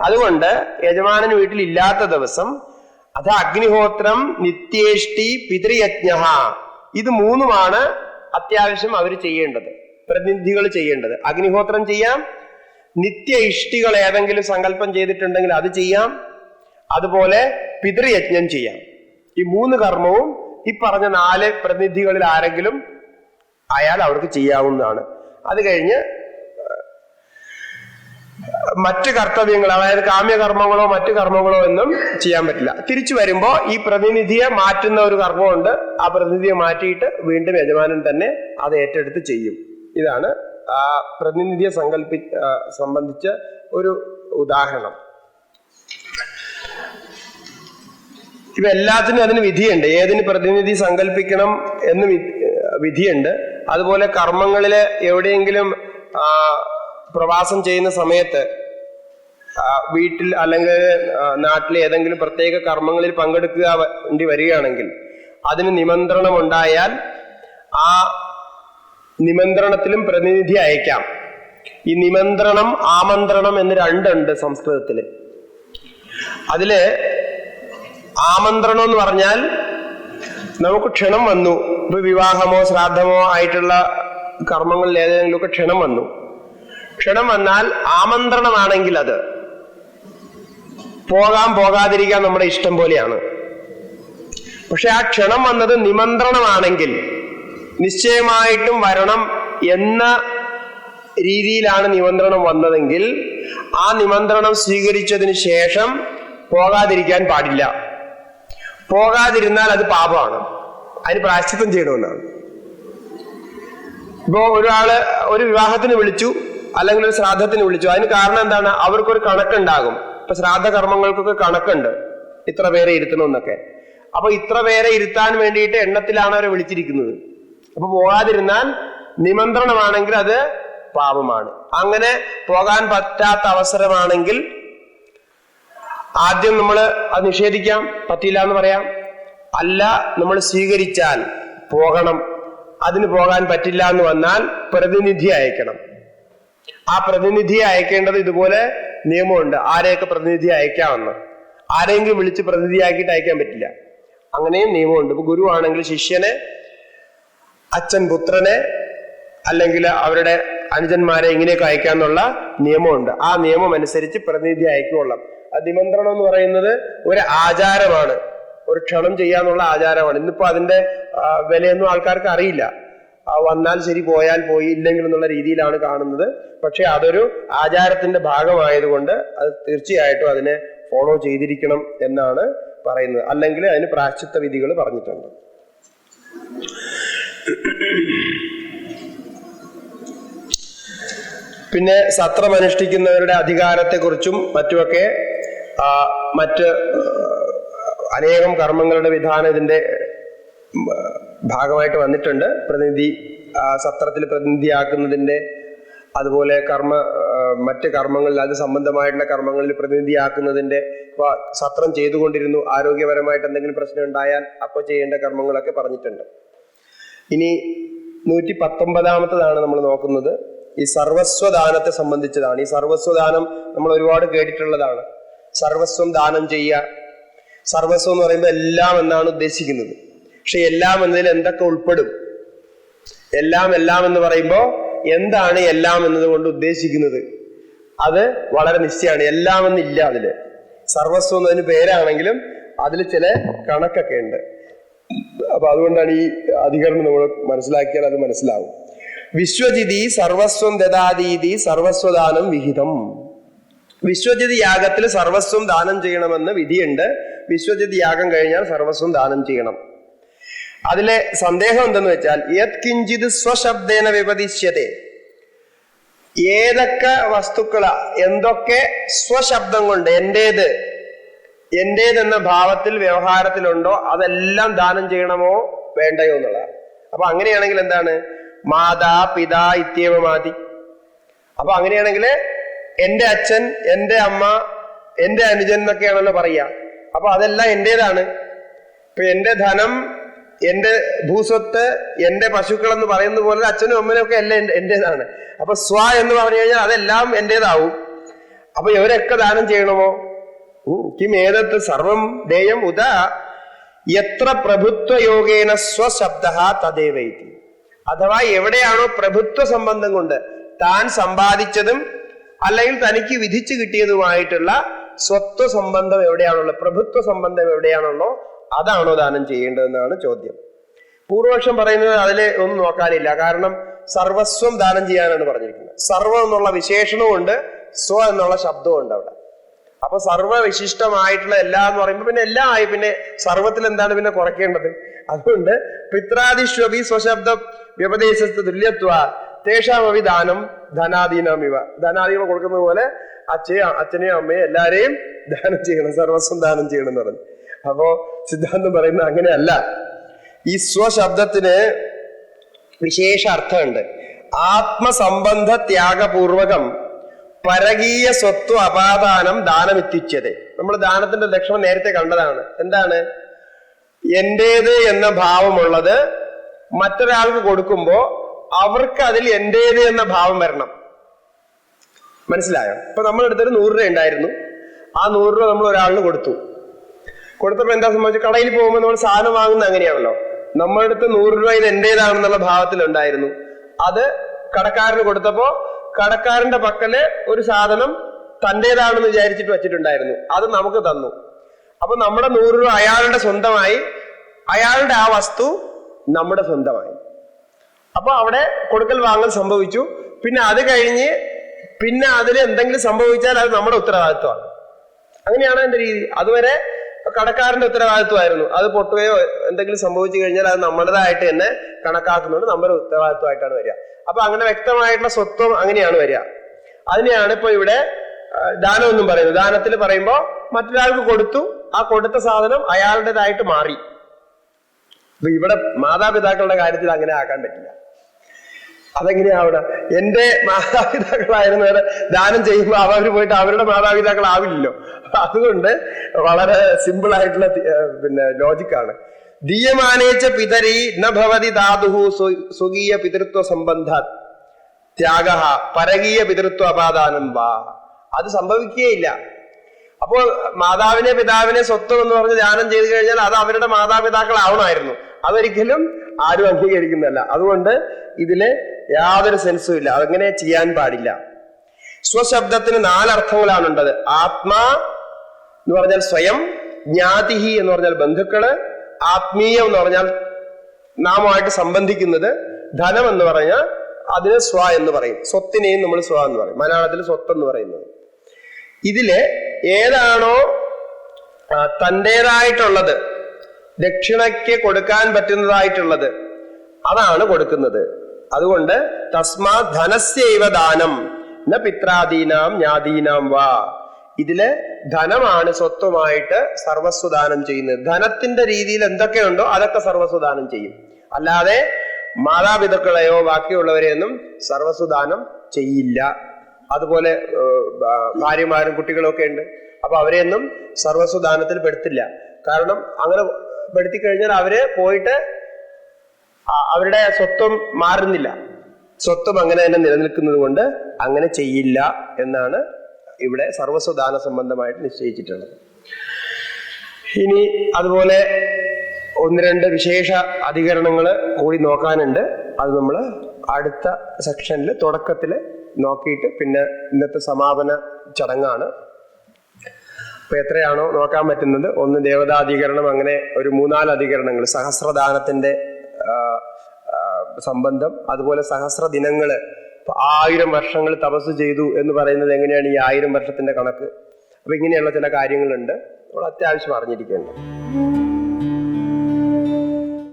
അതുകൊണ്ട് യജമാനൻ വീട്ടിലില്ലാത്ത ദിവസം അത് അഗ്നിഹോത്രം, നിത്യേഷ്ടി, പിതൃയജ്ഞ, ഇത് 3 അത്യാവശ്യം അവർ ചെയ്യേണ്ടത്, പ്രതിനിധികൾ ചെയ്യേണ്ടത്. അഗ്നിഹോത്രം ചെയ്യാം, നിത്യ ഇഷ്ടികൾ ഏതെങ്കിലും സങ്കല്പം ചെയ്തിട്ടുണ്ടെങ്കിൽ അത് ചെയ്യാം, അതുപോലെ പിതൃയജ്ഞം ചെയ്യാം. ഈ 3 കർമ്മവും ഈ പറഞ്ഞ 4 പ്രതിനിധികളിൽ ആരെങ്കിലും ആയാൽ അവർക്ക് ചെയ്യാവുന്നതാണ്. അത് കഴിഞ്ഞ് മറ്റ് കർത്തവ്യങ്ങൾ, അതായത് കാമ്യകർമ്മങ്ങളോ മറ്റു കർമ്മങ്ങളോ ഒന്നും ചെയ്യാൻ പറ്റില്ല. തിരിച്ചു വരുമ്പോ ഈ പ്രതിനിധിയെ മാറ്റുന്ന ഒരു കർമ്മമുണ്ട്. ആ പ്രതിനിധിയെ മാറ്റിയിട്ട് വീണ്ടും യജമാനൻ തന്നെ അത് ഏറ്റെടുത്ത് ചെയ്യും. ഇതാണ് ആ പ്രതിനിധിയെ സംബന്ധിച്ച ഒരു ഉദാഹരണം. ഇവ എല്ലാത്തിനും അതിന് വിധിയുണ്ട്. ഏതിന് പ്രതിനിധി സങ്കല്പിക്കണം എന്ന് വിധിയുണ്ട്. അതുപോലെ കർമ്മങ്ങളില് എവിടെയെങ്കിലും പ്രവാസം ചെയ്യുന്ന സമയത്ത് വീട്ടിൽ അല്ലെങ്കിൽ നാട്ടിലെ ഏതെങ്കിലും പ്രത്യേക കർമ്മങ്ങളിൽ പങ്കെടുക്കുക വേണ്ടി വരികയാണെങ്കിൽ അതിന് നിമന്ത്രണം ഉണ്ടായാൽ ആ നിമന്ത്രണത്തിലും പ്രതിനിധി അയക്കാം. ഈ നിമന്ത്രണം ആമന്ത്രണം എന്ന് രണ്ടുണ്ട് സംസ്കൃതത്തില്. അതില് ആമന്ത്രണം എന്ന് പറഞ്ഞാൽ നമുക്ക് ക്ഷണം വന്നു, ഇപ്പൊ വിവാഹമോ ശ്രാദ്ധമോ ആയിട്ടുള്ള കർമ്മങ്ങളിൽ ഏതെങ്കിലുമൊക്കെ ക്ഷണം വന്നു. ക്ഷണം വന്നാൽ ആമന്ത്രണമാണെങ്കിൽ അത് പോകാം പോകാതിരിക്കാൻ നമ്മുടെ ഇഷ്ടം പോലെയാണ്. പക്ഷെ ആ ക്ഷണം വന്നത് നിമന്ത്രണമാണെങ്കിൽ നിശ്ചയമായിട്ടും വരണം എന്ന രീതിയിലാണ് നിമന്ത്രണം വന്നതെങ്കിൽ ആ നിമന്ത്രണം സ്വീകരിച്ചതിന് ശേഷം പോകാതിരിക്കാൻ പാടില്ല. പോകാതിരുന്നാൽ അത് പാപമാണ്, അതിന് പ്രായശ്ചിത്തം ചെയ്യണമെന്നാണ്. ഇപ്പോ ഒരാള് ഒരു വിവാഹത്തിന് വിളിച്ചു അല്ലെങ്കിൽ ഒരു ശ്രാദ്ധത്തിന് വിളിച്ചു, അതിന് കാരണം എന്താണ്? അവർക്കൊരു കണക്കുണ്ടാകും. ഇപ്പൊ ശ്രാദ്ധ കർമ്മങ്ങൾക്കൊക്കെ കണക്കുണ്ട്, ഇത്ര പേരെ ഇരുത്തണമെന്നൊക്കെ. അപ്പൊ ഇത്ര പേരെ ഇരുത്താൻ വേണ്ടിയിട്ട് എണ്ണത്തിലാണ് അവരെ വിളിച്ചിരിക്കുന്നത്. അപ്പൊ പോകാതിരുന്നാൽ നിമന്ത്രണമാണെങ്കിൽ അത് പാപമാണ്. അങ്ങനെ പോകാൻ പറ്റാത്ത അവസരമാണെങ്കിൽ ആദ്യം നമ്മൾ അത് നിഷേധിക്കാം, പറ്റില്ല എന്ന് പറയാം. അല്ല, നമ്മൾ സ്വീകരിച്ചാൽ പോകണം, അതിന് പോകാൻ പറ്റില്ല എന്ന് വന്നാൽ പ്രതിനിധി അയക്കണം. ആ പ്രതിനിധിയെ അയക്കേണ്ടത് ഇതുപോലെ നിയമമുണ്ട്, ആരെയൊക്കെ പ്രതിനിധി അയക്കാമെന്ന്. ആരെങ്കിലും വിളിച്ച് പ്രതിനിധിയാക്കിയിട്ട് അയക്കാൻ പറ്റില്ല, അങ്ങനെയും നിയമമുണ്ട്. ഇപ്പൊ ഗുരു ആണെങ്കിൽ ശിഷ്യനെ, അച്ഛൻ പുത്രനെ, അല്ലെങ്കിൽ അവരുടെ അനുജന്മാരെ ഇങ്ങനെയൊക്കെ അയക്കാന്നുള്ള നിയമമുണ്ട്. ആ നിയമം അനുസരിച്ച് പ്രതിനിധി അയക്കുകൊള്ളാം. ആ നിമന്ത്രണം എന്ന് പറയുന്നത് ഒരു ആചാരമാണ്, ഒരു ക്ഷണം ചെയ്യാന്നുള്ള ആചാരമാണ്. ഇന്നിപ്പോ അതിന്റെ വിലയൊന്നും ആൾക്കാർക്ക് അറിയില്ല. വന്നാൽ ശരി, പോയാൽ പോയി, ഇല്ലെങ്കിൽ എന്നുള്ള രീതിയിലാണ് കാണുന്നത്. പക്ഷെ അതൊരു ആചാരത്തിന്റെ ഭാഗമായതുകൊണ്ട് അത് തീർച്ചയായിട്ടും അതിനെ ഫോളോ ചെയ്തിരിക്കണം എന്നാണ് പറയുന്നത്. അല്ലെങ്കിൽ അതിന് പ്രായശ്ചിത്ത വിധികൾ പറഞ്ഞിട്ടുണ്ട്. പിന്നെ സത്രം അനുഷ്ഠിക്കുന്നവരുടെ അധികാരത്തെക്കുറിച്ചും മറ്റുമൊക്കെ മറ്റ് അനേകം കർമ്മങ്ങളുടെ വിധാനം ഇതിന്റെ ഭാഗമായിട്ട് വന്നിട്ടുണ്ട്. പ്രതിനിധി സത്രത്തിൽ പ്രതിനിധിയാക്കുന്നതിന്റെ, അതുപോലെ മറ്റ് കർമ്മങ്ങളിൽ അത് സംബന്ധമായിട്ടുള്ള കർമ്മങ്ങളിൽ പ്രതിനിധിയാക്കുന്നതിന്റെ. ഇപ്പൊ സത്രം ചെയ്തുകൊണ്ടിരുന്നു, ആരോഗ്യപരമായിട്ട് എന്തെങ്കിലും പ്രശ്നം ഉണ്ടായാൽ അപ്പോൾ ചെയ്യേണ്ട കർമ്മങ്ങളൊക്കെ പറഞ്ഞിട്ടുണ്ട്. ഇനി 119ാമത്തതാണ് നമ്മൾ നോക്കുന്നത്. ഈ സർവസ്വദാനത്തെ സംബന്ധിച്ചതാണ്. ഈ സർവസ്വദാനം നമ്മൾ ഒരുപാട് കേട്ടിട്ടുള്ളതാണ്. സർവസ്വം ദാനം ചെയ്യുക. സർവസ്വം എന്ന് പറയുമ്പോൾ എല്ലാം എന്നാണ് ഉദ്ദേശിക്കുന്നത്. പക്ഷെ എല്ലാം എന്നതിൽ എന്തൊക്കെ ഉൾപ്പെടും? എല്ലാം എന്ന് പറയുമ്പോൾ എന്താണ് എല്ലാം എന്നതുകൊണ്ട് ഉദ്ദേശിക്കുന്നത്? അത് വളരെ നിശ്ചയമാണ്. എല്ലാം എന്നില്ല അതില്. സർവസ്വം എന്നതിന് പേരാണെങ്കിലും അതിൽ ചില കണക്കൊക്കെ ഉണ്ട്. അപ്പൊ അതുകൊണ്ടാണ് ഈ അധികരണം നമ്മൾ മനസ്സിലാക്കിയാൽ അത് മനസ്സിലാവും. വിശ്വജിതി സർവസ്വം ദദാതീതി സർവസ്വദാനം വിഹിതം. വിശ്വജിതി യാഗത്തിൽ സർവസ്വം ദാനം ചെയ്യണമെന്ന് വിധിയുണ്ട്. വിശ്വജിതി യാഗം കഴിഞ്ഞാൽ സർവസ്വം ദാനം ചെയ്യണം. അതിലെ സന്ദേഹം എന്തെന്ന് വെച്ചാൽ, യത് കിഞ്ചിത് സ്വശബ്ദേന വിപദിശ്യത്തെ, ഏതൊക്കെ വസ്തുക്കള എന്തൊക്കെ സ്വശബ്ദം കൊണ്ട് എന്റേതെന്ന ഭാവത്തിൽ വ്യവഹാരത്തിലുണ്ടോ അതെല്ലാം ദാനം ചെയ്യണമോ വേണ്ടയോ എന്നുള്ളതാണ്. അപ്പൊ അങ്ങനെയാണെങ്കിൽ എന്താണ്? മാതാ പിതാ ഇത്യേവമാതി. അപ്പൊ അങ്ങനെയാണെങ്കിൽ എന്റെ അച്ഛൻ, എന്റെ അമ്മ, എന്റെ അനുജൻ എന്നൊക്കെയാണല്ലോ പറയുക. അപ്പൊ അതെല്ലാം എന്റേതാണ്. ഇപ്പൊ എന്റെ ധനം, എന്റെ ഭൂസ്വത്ത്, എന്റെ പശുക്കൾ എന്ന് പറയുന്ന പോലെ അച്ഛനും അമ്മനും ഒക്കെ എല്ലാം എന്റേതാണ്. അപ്പൊ സ്വ എന്ന് പറഞ്ഞു കഴിഞ്ഞാൽ അതെല്ലാം എന്റേതാവും. അപ്പൊ ഇവരൊക്കെ ദാനം ചെയ്യണമോ? കിം ഏതത്ത് സർവം ദേയം ഉദ എത്ര പ്രഭുത്വയോഗേന സ്വശബ്ദ തദേവൈതി. അഥവാ എവിടെയാണോ പ്രഭുത്വ സംബന്ധം കൊണ്ട് താൻ സമ്പാദിച്ചതും അല്ലെങ്കിൽ തനിക്ക് വിധിച്ചു കിട്ടിയതുമായിട്ടുള്ള സ്വത്വ സംബന്ധം എവിടെയാണുള്ളത്, പ്രഭുത്വ സംബന്ധം എവിടെയാണുള്ളോ അതാണോ ദാനം ചെയ്യേണ്ടതെന്നാണ് ചോദ്യം. പൂർവപക്ഷം പറയുന്നത് അതിലെ ഒന്നും നോക്കാനില്ല. കാരണം സർവസ്വം ദാനം ചെയ്യാനാണ് പറഞ്ഞിരിക്കുന്നത്. സർവം എന്നുള്ള വിശേഷണവും ഉണ്ട്, സ്വ എന്നുള്ള ശബ്ദവും ഉണ്ട് അവിടെ. അപ്പൊ സർവവിശിഷ്ടമായിട്ടുള്ള എല്ലാം എന്ന് പറയുമ്പോൾ പിന്നെ എല്ലാം ആയി. പിന്നെ സർവത്തിൽ എന്താണ് പിന്നെ കുറയ്ക്കേണ്ടത്? അതുകൊണ്ട് പിത്രാദിഷ്വപി സ്വശബ്ദ വ്യപദേശ തുല്യത്വ തേഷാമവി ദാനം ധനാദീനമിവ. ധനാദികൾ കൊടുക്കുന്നത് പോലെ അച്ഛനെയും അമ്മയും എല്ലാരെയും ദാനം ചെയ്യണം, സർവസ്വം ദാനം ചെയ്യണം എന്ന് പറഞ്ഞു. അപ്പോ സിദ്ധാന്തം പറയുന്നത് അങ്ങനെയല്ല. ഈ സ്വശബ്ദത്തിന് വിശേഷ അർത്ഥമുണ്ട്. ആത്മസംബന്ധ ത്യാഗപൂർവകം പരകീയ സ്വത്വ അപാദാനം ദാനമിത്യുച്യത. നമ്മൾ ദാനത്തിന്റെ ലക്ഷണം നേരത്തെ കണ്ടതാണ്. എന്താണ്? എന്റേത് എന്ന ഭാവമുള്ളത് മറ്റൊരാൾക്ക് കൊടുക്കുമ്പോ അവർക്ക് അതിൽ എന്റേത് എന്ന ഭാവം വരണം. മനസ്സിലായോ? ഇപ്പൊ നമ്മളെടുത്തൊരു 100 രൂപ ഉണ്ടായിരുന്നു. ആ 100 രൂപ നമ്മൾ ഒരാളിന് കൊടുത്തപ്പോ എന്താ സംഭവിച്ചത്? കടയിൽ പോകുമ്പോൾ നമ്മൾ സാധനം വാങ്ങുന്നത് അങ്ങനെയാണല്ലോ. നമ്മളെടുത്ത് 100 രൂപ ഇത് എന്റേതാണെന്നുള്ള ഭാവത്തിലുണ്ടായിരുന്നു. അത് കടക്കാരന് കൊടുത്തപ്പോ കടക്കാരന്റെ പക്കല് ഒരു സാധനം തന്റേതാണെന്ന് വിചാരിച്ചിട്ട് വെച്ചിട്ടുണ്ടായിരുന്നു. അത് നമുക്ക് തന്നു. അപ്പൊ നമ്മുടെ 100 രൂപ അയാളുടെ സ്വന്തമായി, അയാളുടെ ആ വസ്തു നമ്മുടെ സ്വന്തമായി. അപ്പൊ അവിടെ കൊടുക്കൽ വാങ്ങൽ സംഭവിച്ചു. പിന്നെ അത് കഴിഞ്ഞ് പിന്നെ അതിൽ എന്തെങ്കിലും സംഭവിച്ചാൽ അത് നമ്മുടെ ഉത്തരവാദിത്വമാണ്. അങ്ങനെയാണ് എന്റെ രീതി. അതുവരെ കടക്കാരന്റെ ഉത്തരവാദിത്വമായിരുന്നു. അത് പൊട്ടുകയോ എന്തെങ്കിലും സംഭവിച്ചു കഴിഞ്ഞാൽ അത് നമ്മുടേതായിട്ട് തന്നെ കണക്കാക്കുന്നുണ്ട്, നമ്മുടെ ഉത്തരവാദിത്വമായിട്ടാണ് വരിക. അപ്പൊ അങ്ങനെ വ്യക്തമായിട്ടുള്ള സ്വത്വം അങ്ങനെയാണ് വരിക. അതിനെയാണ് ഇപ്പൊ ഇവിടെ ദാനം എന്നും പറയുന്നത്. ദാനത്തിൽ പറയുമ്പോ മറ്റൊരാൾക്ക് കൊടുത്തു, ആ കൊടുത്ത സാധനം അയാളുടേതായിട്ട് മാറി. അപ്പൊ ഇവിടെ മാതാപിതാക്കളുടെ കാര്യത്തിൽ അങ്ങനെ ആക്കാൻ പറ്റില്ല. അതെങ്ങനെയാവണ? എന്റെ മാതാപിതാക്കളായിരുന്നവരെ ദാനം ചെയ്യുമ്പോൾ അവർ പോയിട്ട് അവരുടെ മാതാപിതാക്കളാവില്ലല്ലോ. അതുകൊണ്ട് വളരെ സിമ്പിൾ ആയിട്ടുള്ള ലോജിക്കാണ്. ദീയമാനേച്ച പിതരി ന ഭവതി ധാതുഹു സ്വകീയ പിതൃത്വ സംബന്ധ ത്യാഗ പരകീയ പിതൃത്വ അപാദാനം വാ. അത് സംഭവിക്കുകയില്ല. അപ്പോ മാതാവിനെ പിതാവിനെ സ്വത്വം എന്ന് പറഞ്ഞ് ദാനം ചെയ്തു കഴിഞ്ഞാൽ അത് അവരുടെ മാതാപിതാക്കളാവണമായിരുന്നു. അതൊരിക്കലും ആരും അംഗീകരിക്കുന്നതല്ല. അതുകൊണ്ട് ഇതില് യാതൊരു സെൻസും ഇല്ല. അതങ്ങനെ ചെയ്യാൻ പാടില്ല. സ്വശബ്ദത്തിന് 4 അർത്ഥങ്ങളാണുള്ളത്. ആത്മാ എന്ന് പറഞ്ഞാൽ സ്വയം, ജ്ഞാതിഹി എന്ന് പറഞ്ഞാൽ ബന്ധുക്കള്, ആത്മീയം എന്ന് പറഞ്ഞാൽ നാമുമായിട്ട് സംബന്ധിക്കുന്നത്, ധനം എന്ന് പറഞ്ഞാൽ അതിന് സ്വ എന്ന് പറയും. സ്വത്തിനെയും നമ്മൾ സ്വ എന്ന് പറയും. മലയാളത്തിൽ സ്വത്ത് എന്ന് പറയുന്നത്. ഇതില് ഏതാണോ തൻ്റെതായിട്ടുള്ളത്, ദക്ഷിണയ്ക്ക് കൊടുക്കാൻ പറ്റുന്നതായിട്ടുള്ളത്, അതാണ് കൊടുക്കുന്നത്. അതുകൊണ്ട് തസ്മാ ധനസ്യൈവ ദാനം ന പിത്രാദീനാം ജ്ഞാതീനാം വാ. ഇതില് ധനമാണ് സ്വത്വമായിട്ട് സർവസ്വദാനം ചെയ്യുന്നത്. ധനത്തിന്റെ രീതിയിൽ എന്തൊക്കെയുണ്ടോ അതൊക്കെ സർവസ്വദാനം ചെയ്യും. അല്ലാതെ മാതാപിതാക്കളെയോ ബാക്കിയുള്ളവരെയൊന്നും സർവസ്വദാനം ചെയ്യില്ല. അതുപോലെ ഭാര്യമാരും കുട്ടികളും ഒക്കെ ഉണ്ട്. അപ്പൊ അവരെയൊന്നും സർവസ്വദാനത്തിൽ പെടുത്തില്ല. കാരണം അങ്ങനെ പെടുത്തി കഴിഞ്ഞാൽ അവര് പോയിട്ട് അവരുടെ സ്വത്വം മാറുന്നില്ല. സ്വത്വം അങ്ങനെ തന്നെ നിലനിൽക്കുന്നത് കൊണ്ട് അങ്ങനെ ചെയ്യില്ല എന്നാണ് ഇവിടെ സർവസ്വദാന സംബന്ധമായിട്ട് നിശ്ചയിച്ചിട്ടുള്ളത്. ഇനി അതുപോലെ 1-2 വിശേഷ അധികരണങ്ങൾ കൂടി നോക്കാനുണ്ട്. അത് നമ്മൾ അടുത്ത സെക്ഷനിൽ തുടക്കത്തിൽ നോക്കിയിട്ട് പിന്നെ ഇന്നത്തെ സമാപന ചടങ്ങാണ്. അപ്പൊ എത്രയാണോ നോക്കാൻ പറ്റുന്നത്, 1 ദേവതാധികരണം, അങ്ങനെ ഒരു 3-4 അധികരണങ്ങൾ, സഹസ്രദാനത്തിന്റെ സംബന്ധം, അതുപോലെ സഹസ്ര ദിനങ്ങള്, 1000 വർഷങ്ങൾ തപസ് ചെയ്തു എന്ന് പറയുന്നത് എങ്ങനെയാണ് ഈ 1000 വർഷത്തിന്റെ കണക്ക്. അപ്പൊ ഇങ്ങനെയുള്ള ചില കാര്യങ്ങളുണ്ട് നമ്മൾ അത്യാവശ്യം അറിഞ്ഞിരിക്കേണ്ടത്.